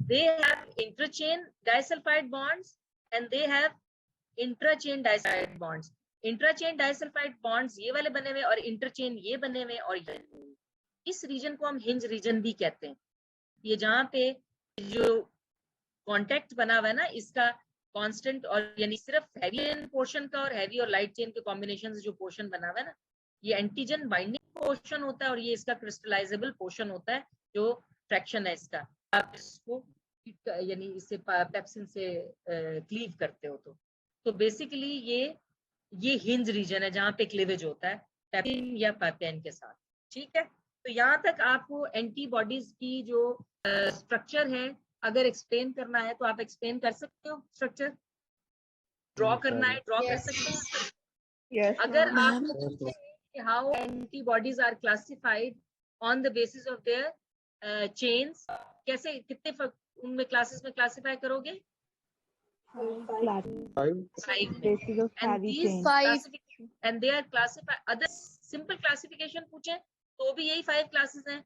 they have interchain disulfide bonds and they have intrachain disulfide bonds. Intrachain disulfide bonds ये वाले बने हुए और इंटरचेन ये बने हुए और ये, इस रीजन को हम हिंज रीजन भी कहते हैं। ये जहाँ पे जो कांटेक्ट बना हुआ है ना इसका कांस्टेंट, और यानी सिर्फ हैवी पोर्शन का और हैवी और लाइट चेन के कॉम्बिनेशन से जो पोर्शन बना हुआ है ना, ये एंटीजन बाइंडिंग पोर्शन होता है और ये इसका क्रिस्टलाइजेबल पोर्शन होता है जो फ्रैक्शन है इसका, आप इसको यानी इससे पेप्सिन से क्लीव करते हो तो बेसिकली ये हिंज रीजन है जहाँ पे क्लीवेज होता है पेप्सिन या पेपेन के साथ। ठीक है, तो यहाँ तक आपको एंटीबॉडीज की जो स्ट्रक्चर है अगर एक्सप्लेन करना है तो आप एक्सप्लेन कर सकते हो, स्ट्रक्चर ड्रॉ करना है ड्रॉ कर सकते हो। अगर आप how antibodies are classified on the basis of their chains, कैसे कितने उनमें क्लासेस में क्लासिफाई करोगे, 5 basis of heavy chain, and they are classified, other simple classification पूछे तो भी यही 5 classes हैं,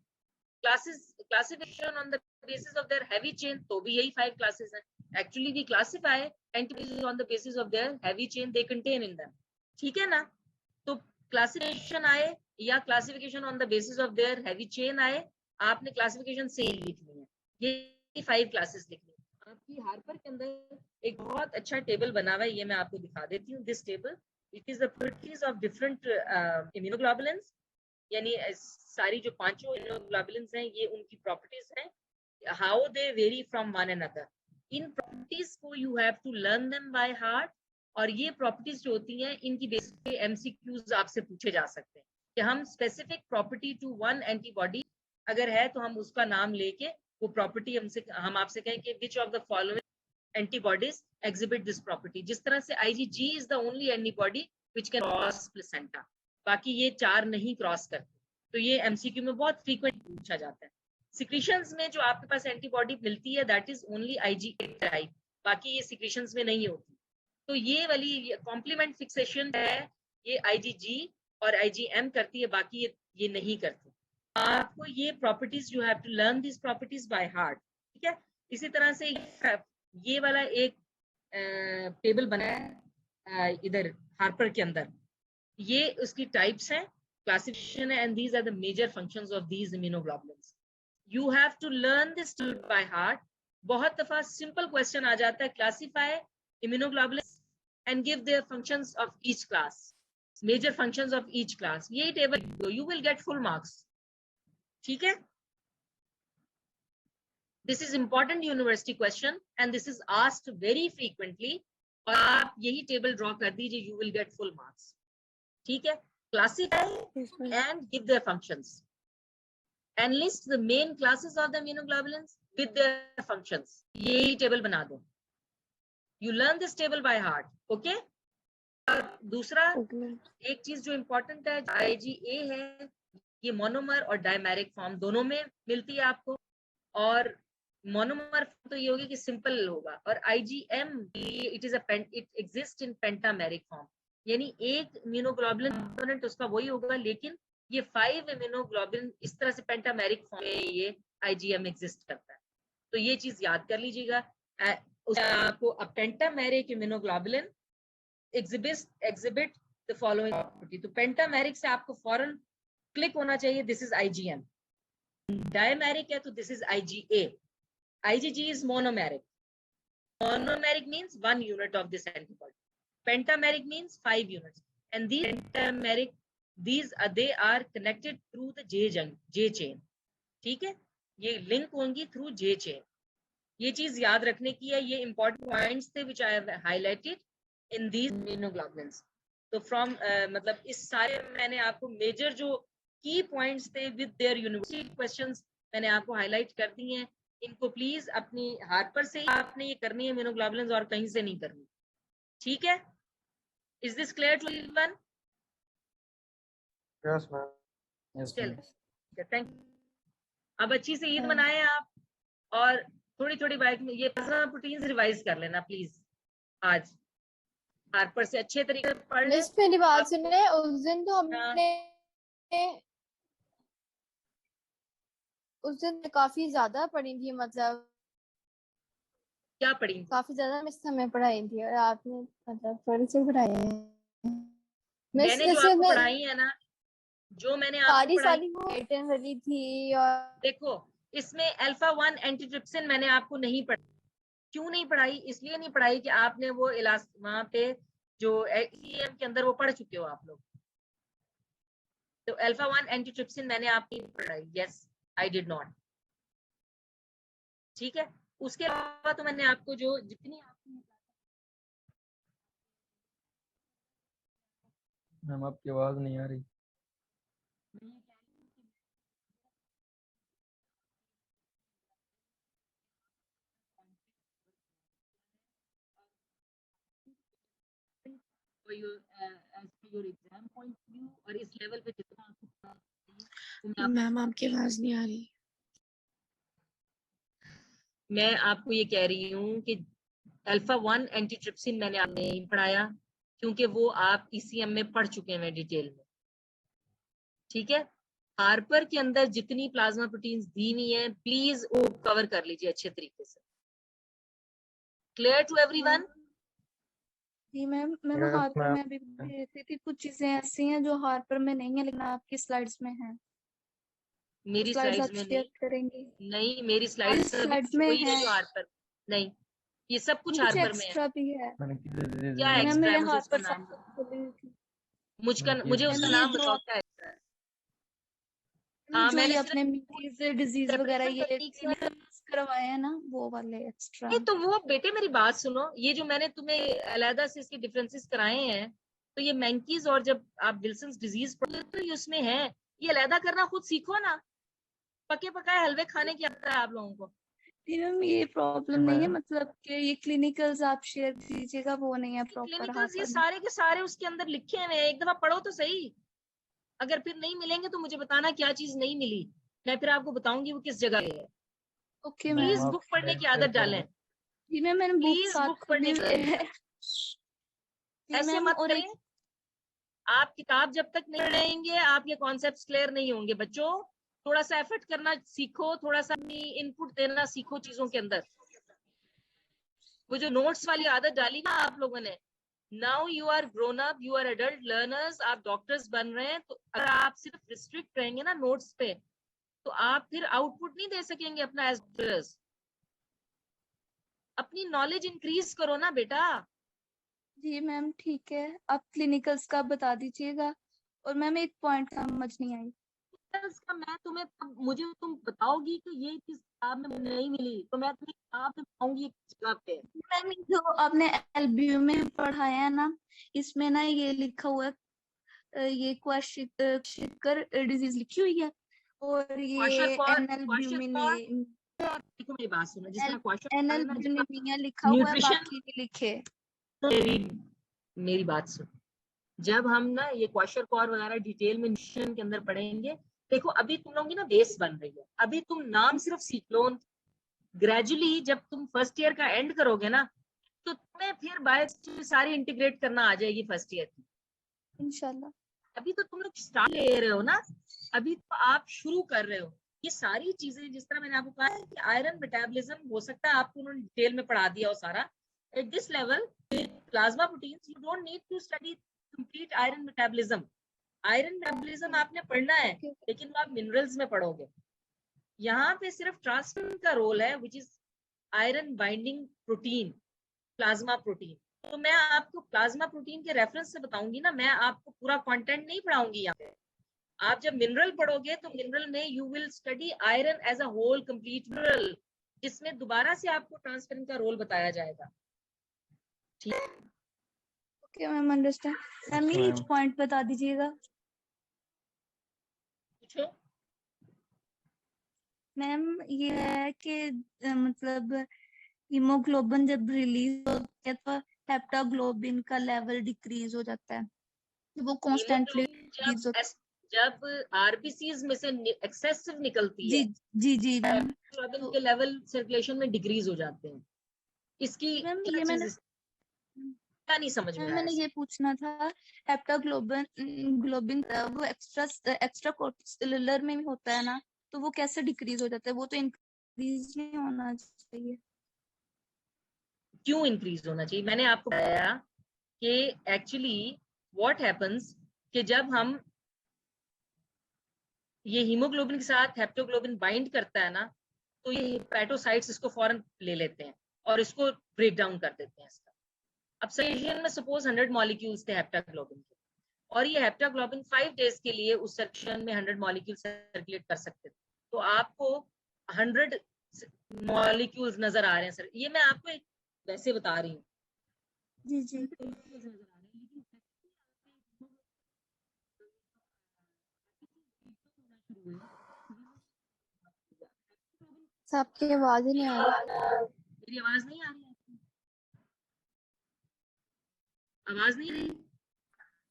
classification on the basis of their heavy chain तो भी यही 5 classes हैं। Actually we classify antibodies on the basis of their heavy chain they contain in them, ठीक है ना। तो classification आए या classification on the basis of their heavy chain आए, आपने classification सेम लिखनी है, ये 5 classes लिखनी है। आपकी हार्पर के अंदर एक बहुत अच्छा टेबल बना हुआ है, ये मैं आपको दिखा देती हूँ। This table it is the properties of different immunoglobulins, यानी सारी जो पांचों इम्यूनोग्लोबुलिन्स हैं ये उनकी प्रॉपर्टीज हैं, how they vary from one another. इन प्रॉपर्टीज को you have to learn them by heart, और ये प्रॉपर्टीज जो होती हैं इनकी बेसिस पे एमसीक्यूज आपसे पूछे जा सकते हैं कि हम specific property to one antibody अगर है तो हम उसका नाम लेके वो प्रॉपर्टी हम आपसे कहें कि which of the following antibodies exhibit this property। जिस तरह से IgG is the only antibody which can cross placenta, बाकी ये 4 नहीं क्रॉस करते, तो ये MCQ में बहुत frequent पूछा जाता है। Secretions में जो आपके पास एंटीबॉडी मिलती है that is only IgA type, बाकी ये secretions में नहीं होती। तो ये वाली complement fixation है ये IgG और IgM करती है, बाकी ये नहीं करती। आपको ये properties you have to learn this properties by heart, ठीक है। इसी तरह से ये वाला एक टेबल बना है इधर हार्पर के अंदर, ये उसकी टाइप्स हैं, क्लासिफिकेशन है, and these are the major functions of these immunoglobulins. You have to learn this by heart. बहुत दफा सिंपल क्वेश्चन आ जाता है, classify immunoglobulins and give their functions of each class, major functions of each class. यही table you will get full marks, ठीक है। This is important university question and this is asked very frequently, और आप यही table draw कर दीजिए, you will get full marks, ठीक है। Classify and give their functions and list the main classes of the immunoglobulins with their functions। यही table बना दो, you learn this table by heart, okay। दूसरा एक चीज जो इम्पोर्टेंट है, IgA है ये मोनोमर और डायमेरिक फॉर्म दोनों में मिलती है आपको। और मोनोमर तो ये होगी कि सिंपल होगा, और IgM it exist in pentameric form, यानी एक इम्यूनोग्लोबुलिन कंपोनेंट उसका वही होगा, लेकिन ये 5 इम्यूनोग्लोबुलिन इस तरह से पेंटामेरिक फॉर्म में ये IgM एग्जिस्ट करता है। तो ये चीज याद कर लीजिएगा। आपको a pentameric immunoglobulin exhibit the following property. तो पेंटामेरिक से आपको फौरन क्लिक होना चाहिए, दिस इज IgM। डायमेरिक है तो this is IgA। IgG is monomeric. Monomeric means 1 unit of this antibody. Pentameric means 5 units. And these pentameric, they are connected through the J chain. ठीक है, ये लिंक होंगी through J chain। ये चीज याद रखने की है, ये इंपॉर्टेंट पॉइंट्स थे which I have highlighted in these immunoglobulins। तो फ्रॉम मतलब इस सारे मैंने आपको मेजर जो की पॉइंट्स थे विद देयर यूनिवर्सिटी क्वेश्चंस मैंने आपको हाईलाइट कर दिए हैं। इनको प्लीज अपनी हार्पर से आपने ये करनी है इम्यूनोग्लोबुलिन्स, और कहीं से नहीं करनी। ठीक है, is this clear to everyone? Yes ma'am. Yes चलिए, थैंक यू। अब अच्छी से ईद मनाएं आप, और थोड़ी थोड़ी बाइक में ये प्रोटीन्स रिवाइज कर लेना प्लीज। आज हार्पर से अच्छे तरीके से पढ़ लें। मेरी बात सुनिए, उस दिन तो हमने उस दिन काफी ज्यादा पढ़ी थी, मतलब क्या पढ़ी? काफी ज्यादा मिस हमें पढ़ाई थी, और आपने मतलब थोड़ी सी पढ़ाई है। मैंने जो आपको पढ़ाई है ना, जो मैंने आपको सारी वो वाली थी। और देखो, इसमें अल्फा-1 एंटीट्रिप्सिन मैंने आपको नहीं पढ़ाई। क्यों नहीं पढ़ाई? इसलिए नहीं पढ़ाई कि आपने वो इलाज वहां पे जो EM के अंदर वो पढ़ चुके हो आप लोग। तो अल्फा-1 एंटीट्रिप्सिन मैंने आपको नहीं पढ़ाई। Yes, I did not. ठीक है, उसके अलावा तो मैंने आपको जो जितनी मैम आपकी आवाज नहीं आ रही। एग्जाम पॉइंट ऑफ व्यू और इस लेवल पे जितना आपको मैम आपकी आवाज नहीं आ रही। मैं आपको ये कह रही हूँ कि अल्फा-1 एंटीट्रिप्सिन मैंने आपने नहीं पढ़ाया, क्योंकि वो आप ECM में पढ़ चुके हैं डिटेल में। ठीक है, हार्पर के अंदर जितनी प्लाज्मा प्रोटीन्स दी हुई है प्लीज वो कवर कर लीजिए अच्छे तरीके से। Clear to everyone? जी मैम, मैं हार्पर में अभी देखती थी, कुछ चीजें ऐसी हैं जो हार्पर में नहीं है लेकिन आपकी स्लाइड्स में है। मेरी स्लाइड्स में नहीं करेंगी? नहीं, मेरी स्लाइड्स में है जो हार्पर नहीं, ये सब कुछ हार्पर में है। एक्स्ट्रा भी है। क्या एक्स्ट्रा? मुझे उसका नाम, मुझे उसका नाम बताओ क्या एक्स्ट्रा है? हाँ, मैंने अपने डिजीज वगैरह ये करवाए हैं ना, वो वाले एक्स्ट्रा। नहीं तो वो बेटे मेरी बात सुनो, ये जो मैंने तुम्हें अलहदा से इसके डिफरेंसेस कराए हैं, तो ये मैंकीज और जब आप विल्सन्स डिजीज पढ़ते हो तो ये उसमें है, ये अलहदा करना खुद सीखो ना। पके पकाए हलवे खाने की आदत है आप लोगों को। मैम ये प्रॉब्लम नहीं है, मतलब कि ये क्लिनिकल्स आप शेयर कीजिएगा, वो नहीं है प्रॉपर। क्लिनिकल्स ये सारे के सारे उसके अंदर लिखे हुए हैं, एक दफा पढ़ो तो सही। अगर फिर नहीं मिलेंगे तो मुझे बताना क्या चीज नहीं मिली, मैं फिर आपको बताऊंगी वो किस जगह है। ओके, प्लीज बुक पढ़ने की आदत डालें। जी मैंने प्लीज बुक पढ़ने की ऐसे मत करें। आप किताब जब तक नहीं पढ़ेंगे आप ये कॉन्सेप्ट्स क्लियर नहीं होंगे। बच्चों, थोड़ा सा एफर्ट करना सीखो, थोड़ा सा इनपुट देना सीखो चीजों के अंदर। वो जो नोट्स वाली आदत डाली ना आप लोगों ने, now you are grown up, you are adult learners, आप डॉक्टर्स बन रहे हैं, तो अगर आप सिर्फ रिस्ट्रिक्ट रहेंगे ना नोट्स पे तो आप फिर आउटपुट नहीं दे सकेंगे अपना एज डॉक्टर्स। अपनी नॉलेज इंक्रीज करो ना बेटा। जी मैम ठीक है, आप क्लिनिकल्स का बता दीजिएगा। और मैम एक पॉइंट समझ नहीं आई का, मैं तुम्हें मुझे तुम बताओगी कि ये चीज किताब में नहीं मिली तो मैं तुम्हें किताब में बताऊंगी किताब पे। मैम जो आपने एलबीयू में पढ़ाया है ना, इसमें ना ये लिखा हुआ है, ये क्वाशिकर डिजीज लिखी हुई है, और ये मेरी बात सुनो, जिसमें एनएलब्यूमिया लिखा हुआ है, बाकी नहीं लिखे। मेरी बात सुनो, जब हम ना ये क्वाशरकॉर वगैरह डिटेल में न्यूट्रिशन के अंदर पढ़ेंगे देखो अभी तुम लोगों की ना बेस बन रही है, अभी तुम नाम सिर्फ सीख लो। ग्रेजुअली जब तुम फर्स्ट ईयर का एंड करोगे ना, तो तुम्हें फिर बायो सारी इंटीग्रेट करना आ जाएगी फर्स्ट ईयर की। इंशाल्लाह। अभी तो तुम लोग स्टार्ट ले रहे हो ना, अभी तो आप शुरू कर रहे हो। ये सारी चीजें जिस तरह मैंने आपको कहा है कि आयरन मेटाबॉलिज्म हो सकता है आपको उन्होंने डिटेल में पढ़ा दिया हो सारा। At this level plasma proteins you don't need to study complete iron metabolism. Iron metabolism आपने पढ़ना है, लेकिन वो आप मिनरल्स में पढ़ोगे। यहाँ पे सिर्फ ट्रांसफर का रोल है, which is iron binding protein, plasma protein. तो मैं आपको प्लाज्मा प्रोटीन के रेफरेंस से बताऊंगी ना, मैं आपको पूरा कंटेंट नहीं पढ़ाऊंगी यहाँ पे। आप जब मिनरल पढ़ोगे तो मिनरल में you will study iron as a whole complete mineral, जिसमें दोबारा से आपको ट्रांसफर का रोल बताया जाएगा। ठीक, okay ma'am, understand. Ma'am Yes, ये ma'am. पॉइंट बता दीजिएगा। पूछो। मैम ये है कि मतलब हीमोग्लोबिन जब रिलीज होता है तो हेप्टाग्लोबिन का लेवल डिक्रीज हो जाता है, वो कॉन्स्टेंटली हीमोग्लोबिन डिक्रीज होता जब आरबीसीज में से एक्सेसिव निकलती जी है, जी जी मैम। हेमोग्लोबिन तो के लेवल सर्कुलेशन में डिक्रीज हो जाते हैं। इसकी मैम क्या ये मैंने चीज क्या नहीं समझ में मैम आया? मैंने ये पूछना था, हेप्टाग्लोबिन ग्लोबिन वो एक्स्ट्रा कोर्टिसोलर में भी होता है ना, तो वो कैसे डिक्रीज हो जाता है? वो तो इंक्रीज नहीं होना चाहिए। क्यों इंक्रीज होना चाहिए? मैंने आपको बताया कि एक्चुअली व्हाट हैपेंस कि जब हम ये हीमोग्लोबिन के साथ हेप्टोग्लोबिन बाइंड करता है ना, तो ये हेपेटोसाइट्स इसको फौरन ले लेते हैं और इसको ब्रेक डाउन कर देते हैं इसका। अब सर्कुलेशन में सपोज 100 मॉलिक्यूल्स थे हेप्टाग्लोबिन के, और ये हेप्टाग्लोबिन 5 डेज के लिए उस सर्कुलेशन में 100 मॉलिक्यूल सर्कुलेट कर सकते थे। तो आपको 100 मॉलिक्यूल्स नजर आ रहे हैं सर, ये मैं आपको एक वैसे बता रही हूँ। जी जी। सबकी आवाज ही नहीं आ रही। मेरी आवाज नहीं आ रही है? आवाज नहीं आ रही?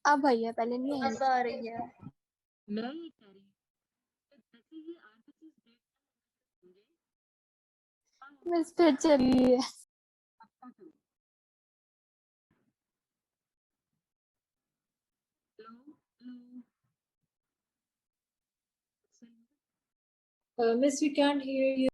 अब भैया पहले नहीं आई। अब आ रही है। मैं ये कह रही हूँ कि जैसे ही आरबीसीज ब्रेक होंगे, बस फिर चलिए। Hello, Miss, we can't hear you.